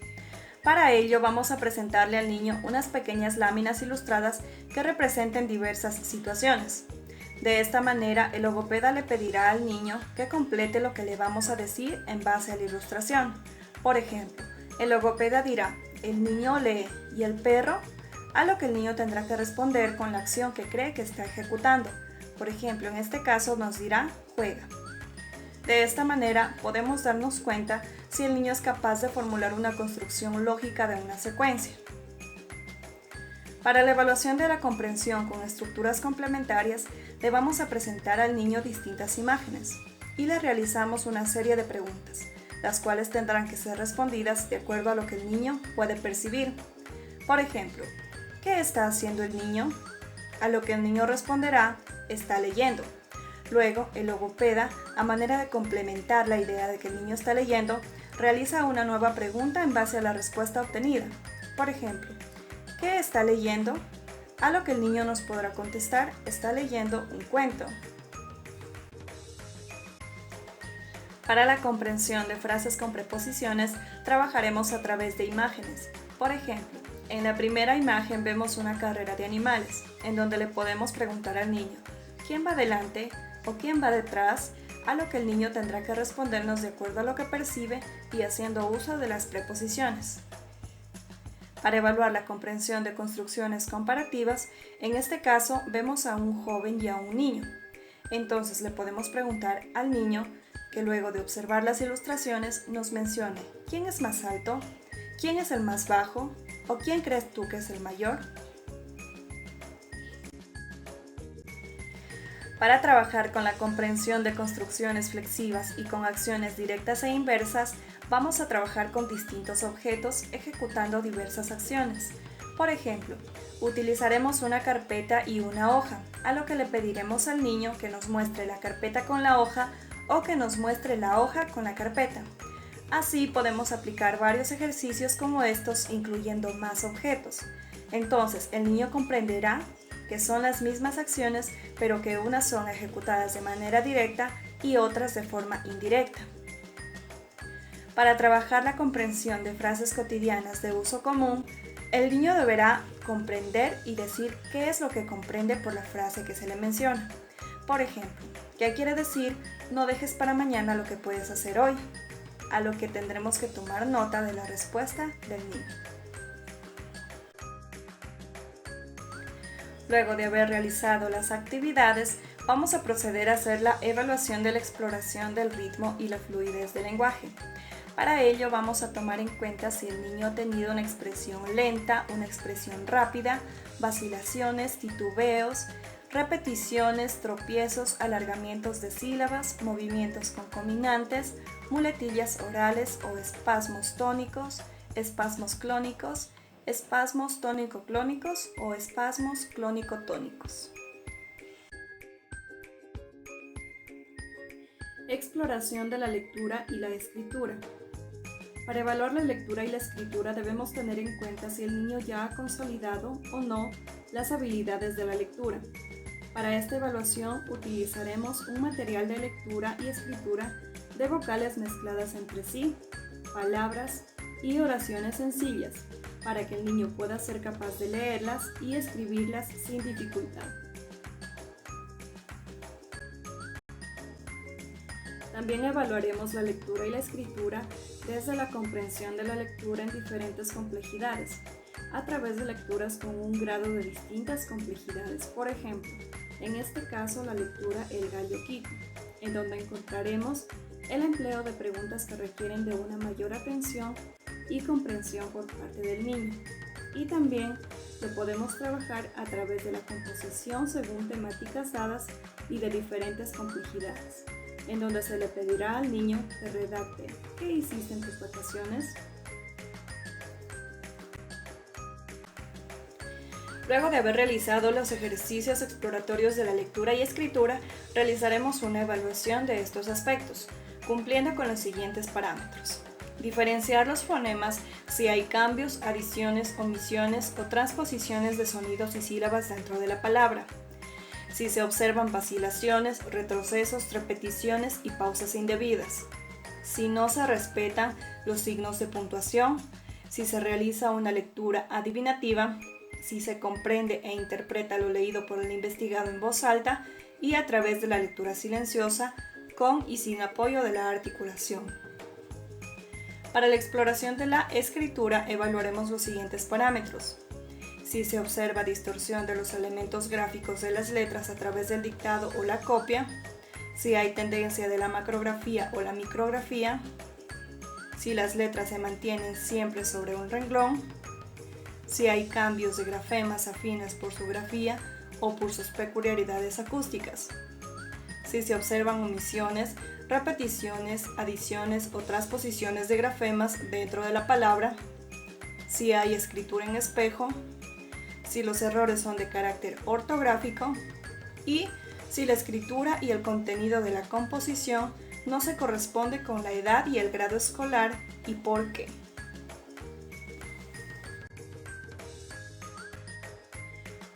Para ello, vamos a presentarle al niño unas pequeñas láminas ilustradas que representen diversas situaciones. De esta manera, el logopeda le pedirá al niño que complete lo que le vamos a decir en base a la ilustración. Por ejemplo, el logopeda dirá, el niño lee y el perro, a lo que el niño tendrá que responder con la acción que cree que está ejecutando. Por ejemplo, en este caso nos dirá juega. De esta manera podemos darnos cuenta si el niño es capaz de formular una construcción lógica de una secuencia. Para la evaluación de la comprensión con estructuras complementarias, le vamos a presentar al niño distintas imágenes y le realizamos una serie de preguntas, las cuales tendrán que ser respondidas de acuerdo a lo que el niño puede percibir. Por ejemplo, ¿qué está haciendo el niño? A lo que el niño responderá, está leyendo. Luego, el logopeda, a manera de complementar la idea de que el niño está leyendo, realiza una nueva pregunta en base a la respuesta obtenida. Por ejemplo, ¿qué está leyendo? A lo que el niño nos podrá contestar, está leyendo un cuento. Para la comprensión de frases con preposiciones, trabajaremos a través de imágenes. Por ejemplo, en la primera imagen vemos una carrera de animales, en donde le podemos preguntar al niño, ¿quién va delante o quién va detrás? A lo que el niño tendrá que respondernos de acuerdo a lo que percibe y haciendo uso de las preposiciones. Para evaluar la comprensión de construcciones comparativas, en este caso vemos a un joven y a un niño. Entonces le podemos preguntar al niño que luego de observar las ilustraciones nos mencione ¿quién es más alto? ¿Quién es el más bajo? ¿O quién crees tú que es el mayor? Para trabajar con la comprensión de construcciones flexivas y con acciones directas e inversas, vamos a trabajar con distintos objetos ejecutando diversas acciones. Por ejemplo, utilizaremos una carpeta y una hoja, a lo que le pediremos al niño que nos muestre la carpeta con la hoja o que nos muestre la hoja con la carpeta. Así podemos aplicar varios ejercicios como estos, incluyendo más objetos. Entonces, el niño comprenderá que son las mismas acciones, pero que unas son ejecutadas de manera directa y otras de forma indirecta. Para trabajar la comprensión de frases cotidianas de uso común, el niño deberá comprender y decir qué es lo que comprende por la frase que se le menciona. Por ejemplo, ¿qué quiere decir no dejes para mañana lo que puedes hacer hoy? A lo que tendremos que tomar nota de la respuesta del niño. Luego de haber realizado las actividades, vamos a proceder a hacer la evaluación de la exploración del ritmo y la fluidez del lenguaje. Para ello vamos a tomar en cuenta si el niño ha tenido una expresión lenta, una expresión rápida, vacilaciones, titubeos, repeticiones, tropiezos, alargamientos de sílabas, movimientos concominantes, muletillas orales o espasmos tónicos, espasmos clónicos, espasmos tónico-clónicos o espasmos clónico-tónicos. Exploración de la lectura y la escritura. Para evaluar la lectura y la escritura debemos tener en cuenta si el niño ya ha consolidado o no las habilidades de la lectura. Para esta evaluación utilizaremos un material de lectura y escritura de vocales mezcladas entre sí, palabras y oraciones sencillas, para que el niño pueda ser capaz de leerlas y escribirlas sin dificultad. También evaluaremos la lectura y la escritura desde la comprensión de la lectura en diferentes complejidades, a través de lecturas con un grado de distintas complejidades. Por ejemplo, en este caso la lectura El gallo Quico, en donde encontraremos el empleo de preguntas que requieren de una mayor atención y comprensión por parte del niño. Y también lo podemos trabajar a través de la composición según temáticas dadas y de diferentes complejidades, en donde se le pedirá al niño que redacte ¿qué hiciste en tus vacaciones? Luego de haber realizado los ejercicios exploratorios de la lectura y escritura, realizaremos una evaluación de estos aspectos, cumpliendo con los siguientes parámetros. Diferenciar los fonemas si hay cambios, adiciones, omisiones o transposiciones de sonidos y sílabas dentro de la palabra. Si se observan vacilaciones, retrocesos, repeticiones y pausas indebidas. Si no se respetan los signos de puntuación. Si se realiza una lectura adivinativa. Si se comprende e interpreta lo leído por el investigado en voz alta y a través de la lectura silenciosa, con y sin apoyo de la articulación. Para la exploración de la escritura evaluaremos los siguientes parámetros. Si se observa distorsión de los elementos gráficos de las letras a través del dictado o la copia, si hay tendencia de la macrografía o la micrografía, si las letras se mantienen siempre sobre un renglón, si hay cambios de grafemas afines por su grafía o por sus peculiaridades acústicas, si se observan omisiones, repeticiones, adiciones o transposiciones de grafemas dentro de la palabra, si hay escritura en espejo, si los errores son de carácter ortográfico y si la escritura y el contenido de la composición no se corresponde con la edad y el grado escolar y por qué.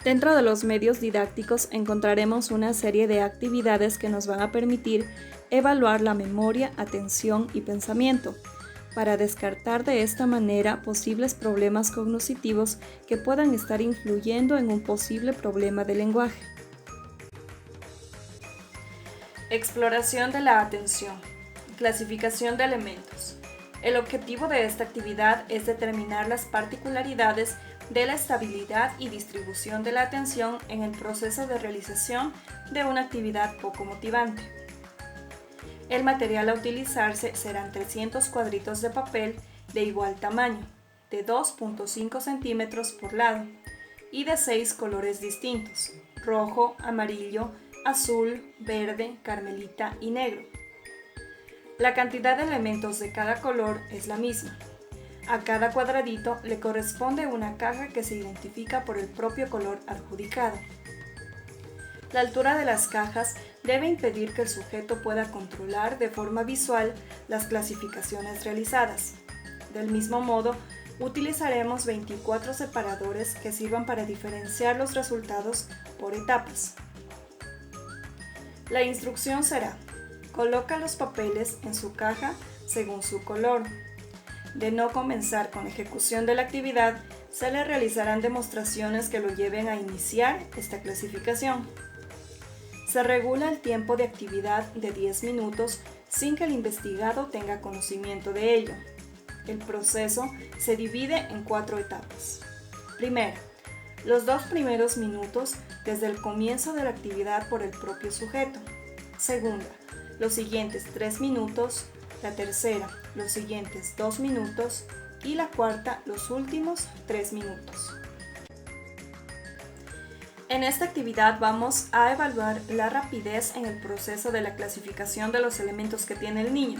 Dentro de los medios didácticos encontraremos una serie de actividades que nos van a permitir evaluar la memoria, atención y pensamiento, para descartar de esta manera posibles problemas cognitivos que puedan estar influyendo en un posible problema de lenguaje. Exploración de la atención. Clasificación de elementos. El objetivo de esta actividad es determinar las particularidades de la estabilidad y distribución de la atención en el proceso de realización de una actividad poco motivante. El material a utilizarse serán 300 cuadritos de papel de igual tamaño, de 2.5 centímetros por lado, y de 6 colores distintos: rojo, amarillo, azul, verde, carmelita y negro. La cantidad de elementos de cada color es la misma. A cada cuadradito le corresponde una caja que se identifica por el propio color adjudicado. La altura de las cajas debe impedir que el sujeto pueda controlar de forma visual las clasificaciones realizadas. Del mismo modo, utilizaremos 24 separadores que sirvan para diferenciar los resultados por etapas. La instrucción será: coloca los papeles en su caja según su color. De no comenzar con la ejecución de la actividad, se le realizarán demostraciones que lo lleven a iniciar esta clasificación. Se regula el tiempo de actividad de 10 minutos sin que el investigado tenga conocimiento de ello. El proceso se divide en 4 etapas. Primero, los 2 primeros minutos desde el comienzo de la actividad por el propio sujeto. Segunda, los siguientes 3 minutos. La tercera, los siguientes 2 minutos, y la cuarta, los últimos 3 minutos. En esta actividad vamos a evaluar la rapidez en el proceso de la clasificación de los elementos que tiene el niño,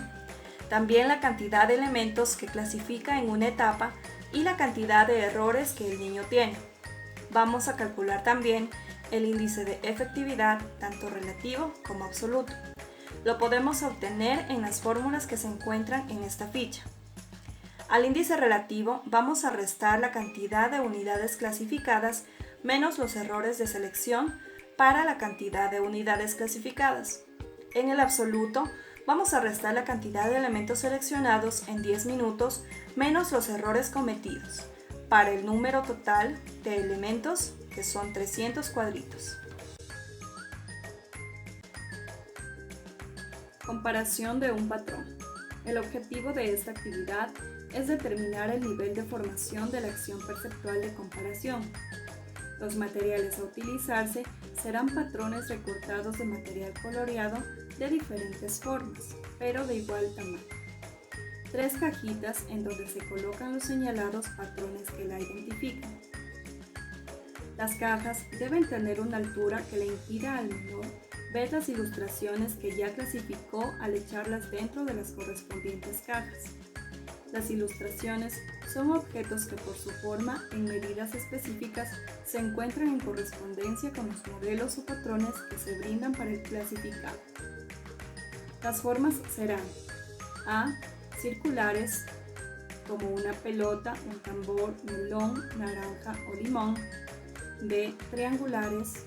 también la cantidad de elementos que clasifica en una etapa y la cantidad de errores que el niño tiene. Vamos a calcular también el índice de efectividad, tanto relativo como absoluto. Lo podemos obtener en las fórmulas que se encuentran en esta ficha. Al índice relativo vamos a restar la cantidad de unidades clasificadas menos los errores de selección para la cantidad de unidades clasificadas. En el absoluto vamos a restar la cantidad de elementos seleccionados en 10 minutos menos los errores cometidos, para el número total de elementos, que son 300 cuadritos. Comparación de un patrón. El objetivo de esta actividad es determinar el nivel de formación de la acción perceptual de comparación. Los materiales a utilizarse serán patrones recortados de material coloreado de diferentes formas, pero de igual tamaño. 3 cajitas en donde se colocan los señalados patrones que la identifican. Las cajas deben tener una altura que le impida al menor ver las ilustraciones que ya clasificó al echarlas dentro de las correspondientes cajas. Las ilustraciones son objetos que por su forma en medidas específicas se encuentran en correspondencia con los modelos o patrones que se brindan para el clasificado. Las formas serán A. Circulares, como una pelota, un tambor, melón, naranja o limón. B. Triangulares,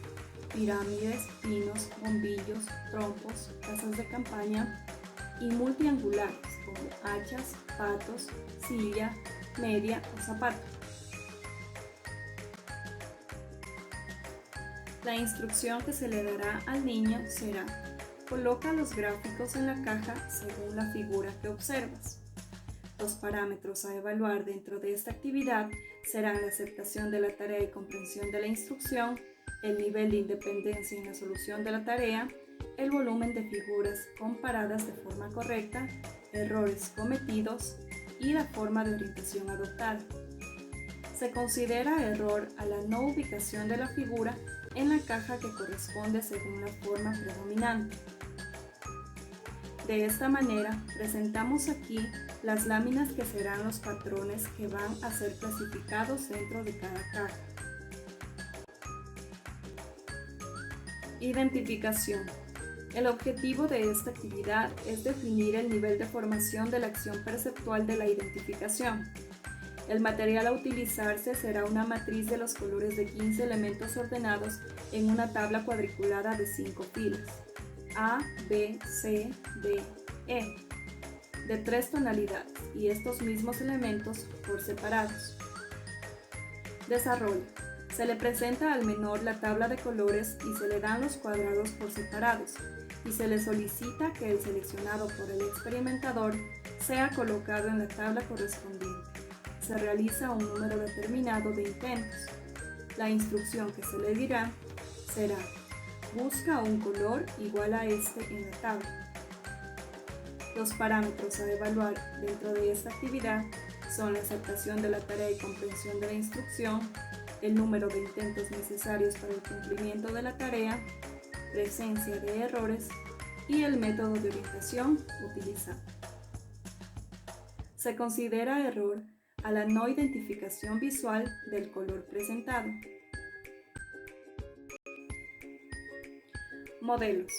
pirámides, pinos, bombillos, trompos, casas de campaña. Y multiangulares, como hachas, patos, silla, media o zapato. La instrucción que se le dará al niño será: coloca los gráficos en la caja según la figura que observas. Los parámetros a evaluar dentro de esta actividad serán la aceptación de la tarea y comprensión de la instrucción, el nivel de independencia en la solución de la tarea, el volumen de figuras comparadas de forma correcta, errores cometidos y la forma de orientación adoptada. Se considera error a la no ubicación de la figura en la caja que corresponde según la forma predominante. De esta manera, presentamos aquí las láminas que serán los patrones que van a ser clasificados dentro de cada caja. Identificación. El objetivo de esta actividad es definir el nivel de formación de la acción perceptual de la identificación. El material a utilizarse será una matriz de los colores de 15 elementos ordenados en una tabla cuadriculada de 5 filas, A, B, C, D, E, de 3 tonalidades, y estos mismos elementos por separados. Desarrollo. Se le presenta al menor la tabla de colores y se le dan los cuadrados por separados, y se le solicita que el seleccionado por el experimentador sea colocado en la tabla correspondiente. Se realiza un número determinado de intentos. La instrucción que se le dirá será: busca un color igual a este en la tabla. Los parámetros a evaluar dentro de esta actividad son la aceptación de la tarea y comprensión de la instrucción, el número de intentos necesarios para el cumplimiento de la tarea, presencia de errores y el método de orientación utilizado. Se considera error a la no identificación visual del color presentado. Modelos.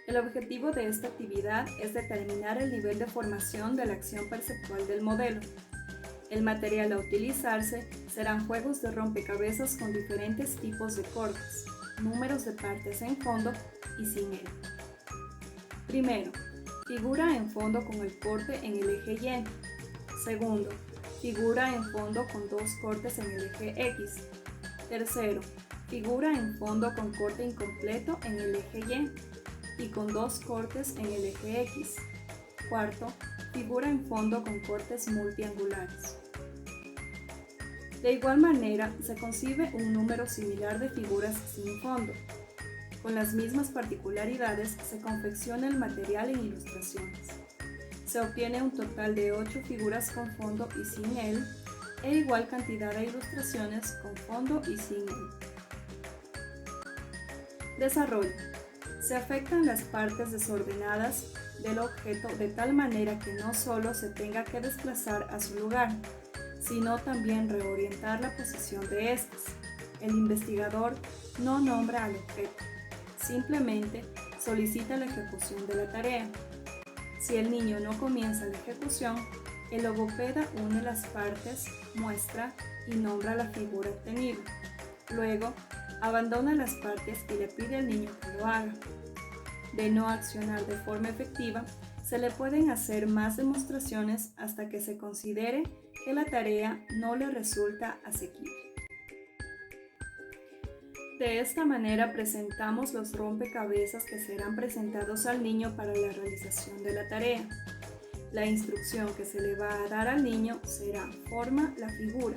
El objetivo de esta actividad es determinar el nivel de formación de la acción perceptual del modelo. El material a utilizarse serán juegos de rompecabezas con diferentes tipos de cortes, números de partes en fondo y sin él. Primero, figura en fondo con el corte en el eje Y. Segundo, figura en fondo con 2 cortes en el eje X. Tercero, figura en fondo con corte incompleto en el eje Y y con 2 cortes en el eje X. Cuarto, figura en fondo con cortes multiangulares. De igual manera, se concibe un número similar de figuras sin fondo. Con las mismas particularidades se confecciona el material en ilustraciones. Se obtiene un total de 8 figuras con fondo y sin él, e igual cantidad de ilustraciones con fondo y sin él. Desarrollo. Se afectan las partes desordenadas del objeto de tal manera que no solo se tenga que desplazar a su lugar, sino también reorientar la posición de estas. El investigador no nombra al objeto, simplemente solicita la ejecución de la tarea. Si el niño no comienza la ejecución, el logopeda une las partes, muestra y nombra la figura obtenida. Luego, abandona las partes y le pide al niño que lo haga. De no accionar de forma efectiva, se le pueden hacer más demostraciones hasta que se considere que la tarea no le resulta asequible. De esta manera presentamos los rompecabezas que serán presentados al niño para la realización de la tarea. La instrucción que se le va a dar al niño será: forma la figura.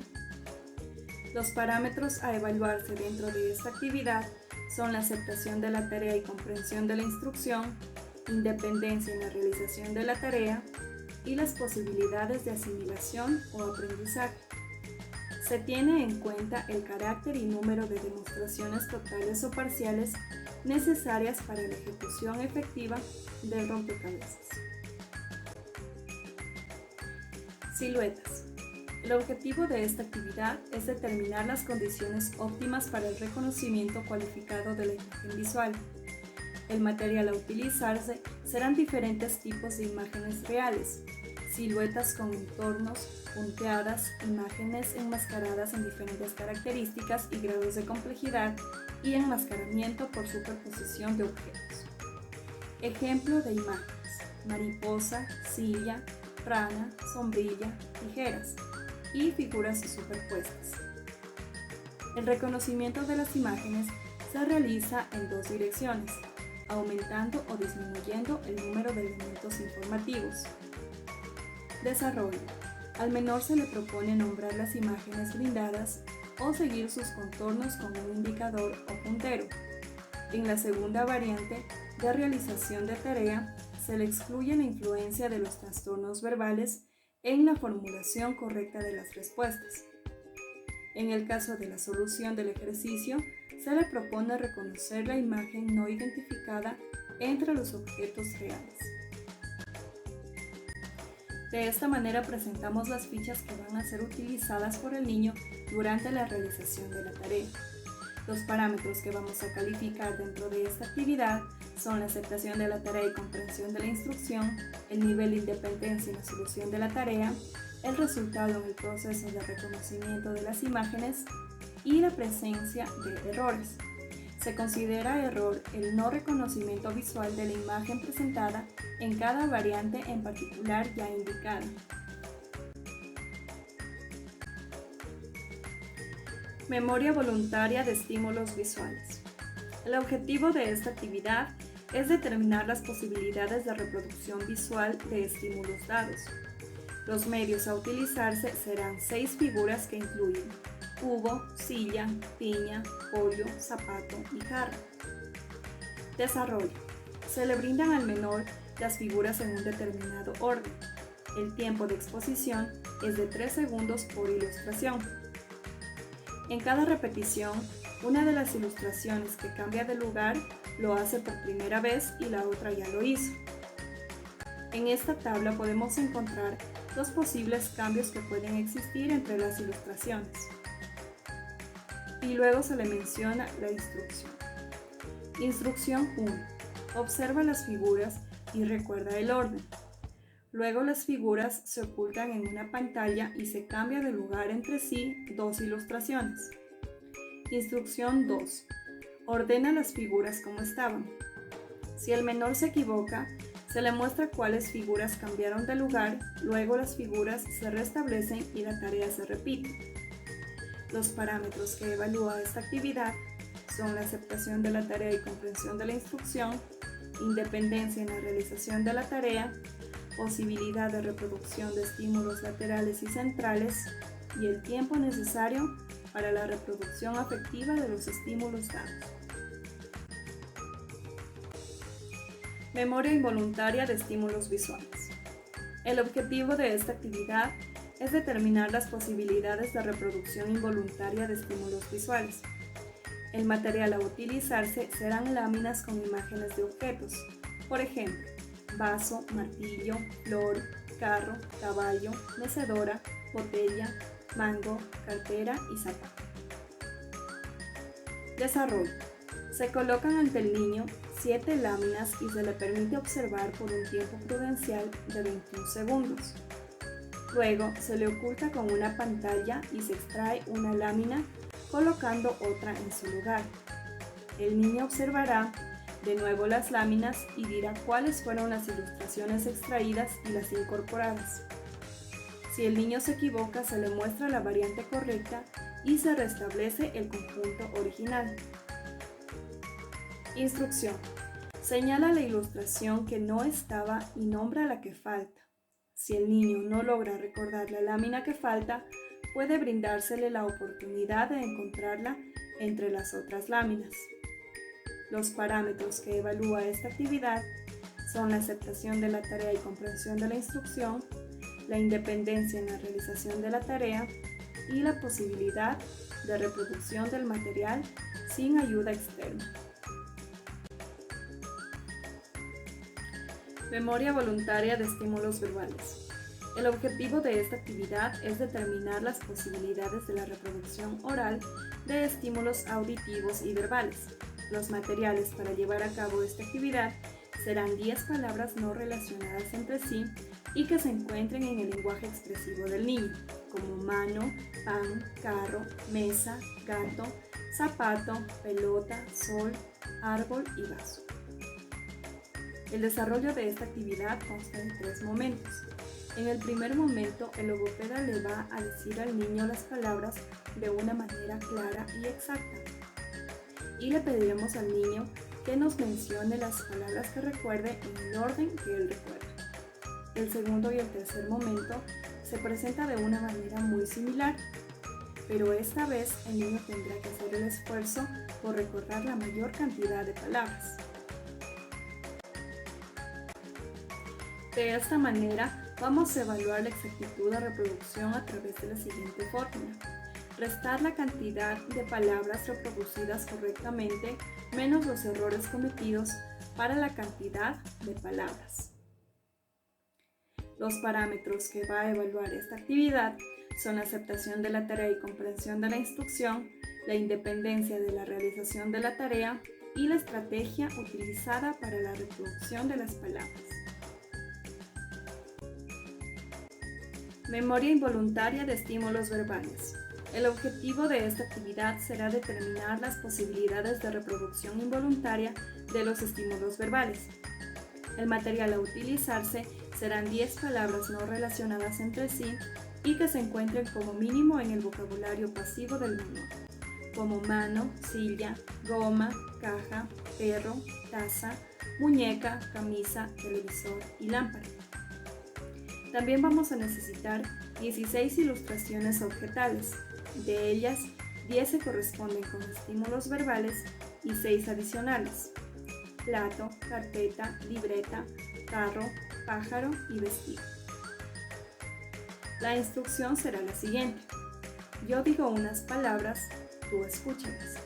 Los parámetros a evaluarse dentro de esta actividad son la aceptación de la tarea y comprensión de la instrucción, independencia en la realización de la tarea y las posibilidades de asimilación o aprendizaje. Se tiene en cuenta el carácter y número de demostraciones totales o parciales necesarias para la ejecución efectiva del rompecabezas. Siluetas. El objetivo de esta actividad es determinar las condiciones óptimas para el reconocimiento cualificado de la imagen visual. El material a utilizarse serán diferentes tipos de imágenes reales, siluetas con entornos, punteadas, imágenes enmascaradas en diferentes características y grados de complejidad y enmascaramiento por superposición de objetos. Ejemplo de imágenes: mariposa, silla, rana, sombrilla, tijeras y figuras superpuestas. El reconocimiento de las imágenes se realiza en dos direcciones, aumentando o disminuyendo el número de elementos informativos. Desarrollo. Al menor se le propone nombrar las imágenes brindadas o seguir sus contornos con un indicador o puntero. En la segunda variante de realización de tarea, se le excluye la influencia de los trastornos verbales en la formulación correcta de las respuestas. En el caso de la solución del ejercicio, se le propone reconocer la imagen no identificada entre los objetos reales. De esta manera presentamos las fichas que van a ser utilizadas por el niño durante la realización de la tarea. Los parámetros que vamos a calificar dentro de esta actividad son la aceptación de la tarea y comprensión de la instrucción, el nivel de independencia en la solución de la tarea, el resultado en el proceso de reconocimiento de las imágenes y la presencia de errores. Se considera error el no reconocimiento visual de la imagen presentada en cada variante en particular ya indicada. Memoria voluntaria de estímulos visuales. El objetivo de esta actividad es determinar las posibilidades de reproducción visual de estímulos dados. Los medios a utilizarse serán 6 figuras que incluyen cubo, silla, piña, pollo, zapato y jarra. Desarrollo. Se le brindan al menor las figuras en un determinado orden. El tiempo de exposición es de 3 segundos por ilustración. En cada repetición, una de las ilustraciones que cambia de lugar lo hace por primera vez y la otra ya lo hizo. En esta tabla podemos encontrar los posibles cambios que pueden existir entre las ilustraciones. Y luego se le menciona la instrucción. Instrucción 1. Observa las figuras y recuerda el orden. Luego las figuras se ocultan en una pantalla y se cambia de lugar entre sí 2 ilustraciones. Instrucción 2. Ordena las figuras como estaban. Si el menor se equivoca, se le muestra cuáles figuras cambiaron de lugar, luego las figuras se restablecen y la tarea se repite. Los parámetros que evalúa esta actividad son la aceptación de la tarea y comprensión de la instrucción, independencia en la realización de la tarea, posibilidad de reproducción de estímulos laterales y centrales y el tiempo necesario para la reproducción afectiva de los estímulos dados. Memoria involuntaria de estímulos visuales. El objetivo de esta actividad es determinar las posibilidades de reproducción involuntaria de estímulos visuales. El material a utilizarse serán láminas con imágenes de objetos, por ejemplo, vaso, martillo, flor, carro, caballo, mecedora, botella, mango, cartera y zapato. Desarrollo. Se colocan ante el niño 7 láminas y se le permite observar por un tiempo prudencial de 21 segundos. Luego se le oculta con una pantalla y se extrae una lámina colocando otra en su lugar. El niño observará de nuevo las láminas y dirá cuáles fueron las ilustraciones extraídas y las incorporadas. Si el niño se equivoca, se le muestra la variante correcta y se restablece el conjunto original. Instrucción. Señala la ilustración que no estaba y nombra la que falta. Si el niño no logra recordar la lámina que falta, puede brindársele la oportunidad de encontrarla entre las otras láminas. Los parámetros que evalúa esta actividad son la aceptación de la tarea y comprensión de la instrucción, la independencia en la realización de la tarea y la posibilidad de reproducción del material sin ayuda externa. Memoria voluntaria de estímulos verbales. El objetivo de esta actividad es determinar las posibilidades de la reproducción oral de estímulos auditivos y verbales. Los materiales para llevar a cabo esta actividad serán 10 palabras no relacionadas entre sí y que se encuentren en el lenguaje expresivo del niño, como mano, pan, carro, mesa, gato, zapato, pelota, sol, árbol y vaso. El desarrollo de esta actividad consta en 3 momentos. En el primer momento, el logopeda le va a decir al niño las palabras de una manera clara y exacta. Y le pediremos al niño que nos mencione las palabras que recuerde en el orden que él recuerda. El segundo y el tercer momento se presenta de una manera muy similar, pero esta vez el niño tendrá que hacer el esfuerzo por recordar la mayor cantidad de palabras. De esta manera, vamos a evaluar la exactitud de reproducción a través de la siguiente fórmula. Restar la cantidad de palabras reproducidas correctamente menos los errores cometidos para la cantidad de palabras. Los parámetros que va a evaluar esta actividad son la aceptación de la tarea y comprensión de la instrucción, la independencia de la realización de la tarea y la estrategia utilizada para la reproducción de las palabras. Memoria involuntaria de estímulos verbales. El objetivo de esta actividad será determinar las posibilidades de reproducción involuntaria de los estímulos verbales. El material a utilizarse serán 10 palabras no relacionadas entre sí y que se encuentren como mínimo en el vocabulario pasivo del manual, como mano, silla, goma, caja, perro, taza, muñeca, camisa, televisor y lámpara. También vamos a necesitar 16 ilustraciones objetales. De ellas, 10 se corresponden con estímulos verbales y 6 adicionales: plato, carpeta, libreta, carro, pájaro y vestido. La instrucción será la siguiente. Yo digo unas palabras, tú escúchalas.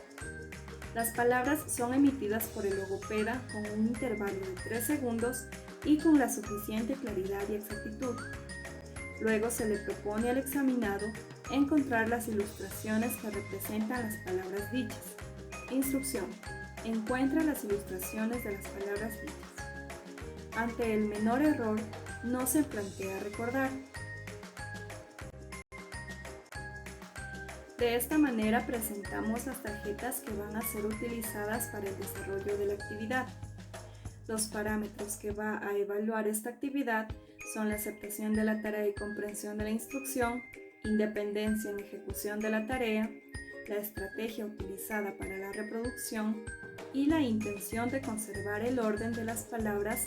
Las palabras son emitidas por el logopeda con un intervalo de 3 segundos y con la suficiente claridad y exactitud. Luego se le propone al examinado encontrar las ilustraciones que representan las palabras dichas. Instrucción: encuentra las ilustraciones de las palabras dichas. Ante el menor error, no se plantea recordar. De esta manera presentamos las tarjetas que van a ser utilizadas para el desarrollo de la actividad. Los parámetros que va a evaluar esta actividad son la aceptación de la tarea y comprensión de la instrucción, independencia en la ejecución de la tarea, la estrategia utilizada para la reproducción y la intención de conservar el orden de las palabras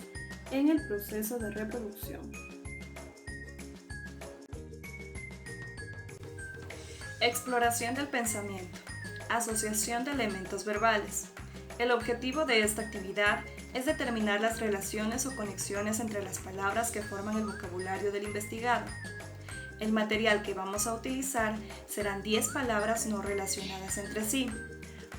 en el proceso de reproducción. Exploración del pensamiento. Asociación de elementos verbales. El objetivo de esta actividad es determinar las relaciones o conexiones entre las palabras que forman el vocabulario del investigado. El material que vamos a utilizar serán 10 palabras no relacionadas entre sí.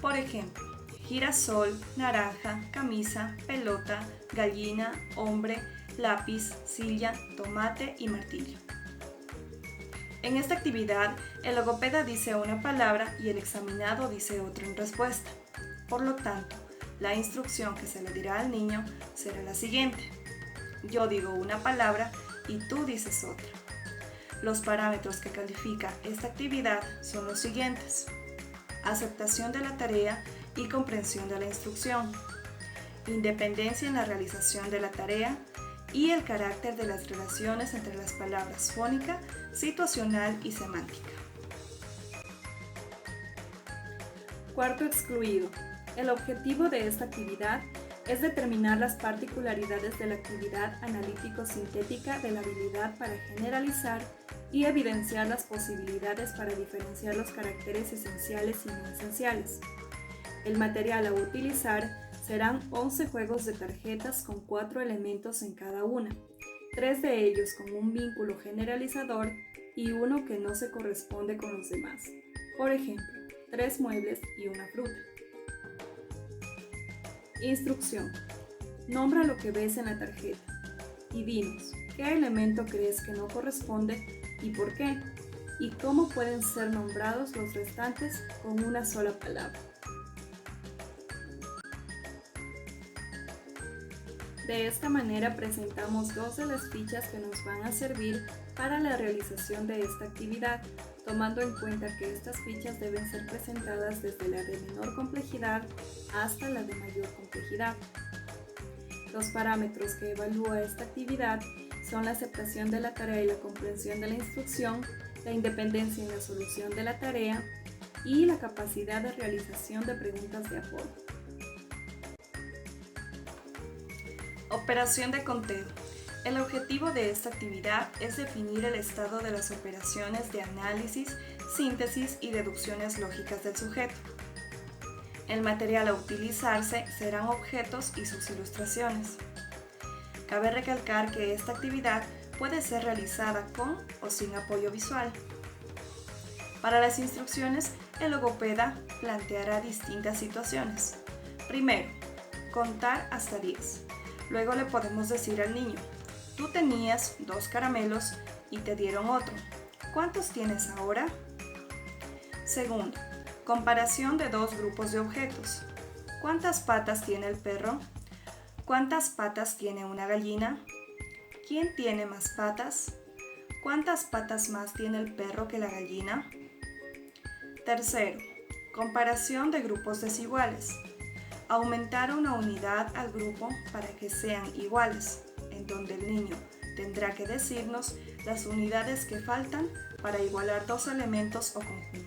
Por ejemplo, girasol, naranja, camisa, pelota, gallina, hombre, lápiz, silla, tomate y martillo. En esta actividad, el logopeda dice una palabra y el examinado dice otra en respuesta. Por lo tanto, la instrucción que se le dirá al niño será la siguiente. Yo digo una palabra y tú dices otra. Los parámetros que califica esta actividad son los siguientes: aceptación de la tarea y comprensión de la instrucción, independencia en la realización de la tarea y el carácter de las relaciones entre las palabras fónica, situacional y semántica. Cuarto excluido. El objetivo de esta actividad es determinar las particularidades de la actividad analítico-sintética de la habilidad para generalizar y evidenciar las posibilidades para diferenciar los caracteres esenciales y no esenciales. El material a utilizar Serán 11 juegos de tarjetas con 4 elementos en cada una, 3 de ellos con un vínculo generalizador y uno que no se corresponde con los demás. Por ejemplo, 3 muebles y una fruta. Instrucción. Nombra lo que ves en la tarjeta y dinos qué elemento crees que no corresponde y por qué, y cómo pueden ser nombrados los restantes con una sola palabra. De esta manera presentamos 2 de las fichas que nos van a servir para la realización de esta actividad, tomando en cuenta que estas fichas deben ser presentadas desde la de menor complejidad hasta la de mayor complejidad. Los parámetros que evalúa esta actividad son la aceptación de la tarea y la comprensión de la instrucción, la independencia en la solución de la tarea y la capacidad de realización de preguntas de apoyo. Operación de conteo. El objetivo de esta actividad es definir el estado de las operaciones de análisis, síntesis y deducciones lógicas del sujeto. El material a utilizarse serán objetos y sus ilustraciones. Cabe recalcar que esta actividad puede ser realizada con o sin apoyo visual. Para las instrucciones, el logopeda planteará distintas situaciones. Primero, contar hasta 10. Luego le podemos decir al niño: tú tenías 2 caramelos y te dieron otro. ¿Cuántos tienes ahora? Segundo, comparación de 2 grupos de objetos. ¿Cuántas patas tiene el perro? ¿Cuántas patas tiene una gallina? ¿Quién tiene más patas? ¿Cuántas patas más tiene el perro que la gallina? Tercero, comparación de grupos desiguales. Aumentar una unidad al grupo para que sean iguales, en donde el niño tendrá que decirnos las unidades que faltan para igualar 2 elementos o conjuntos.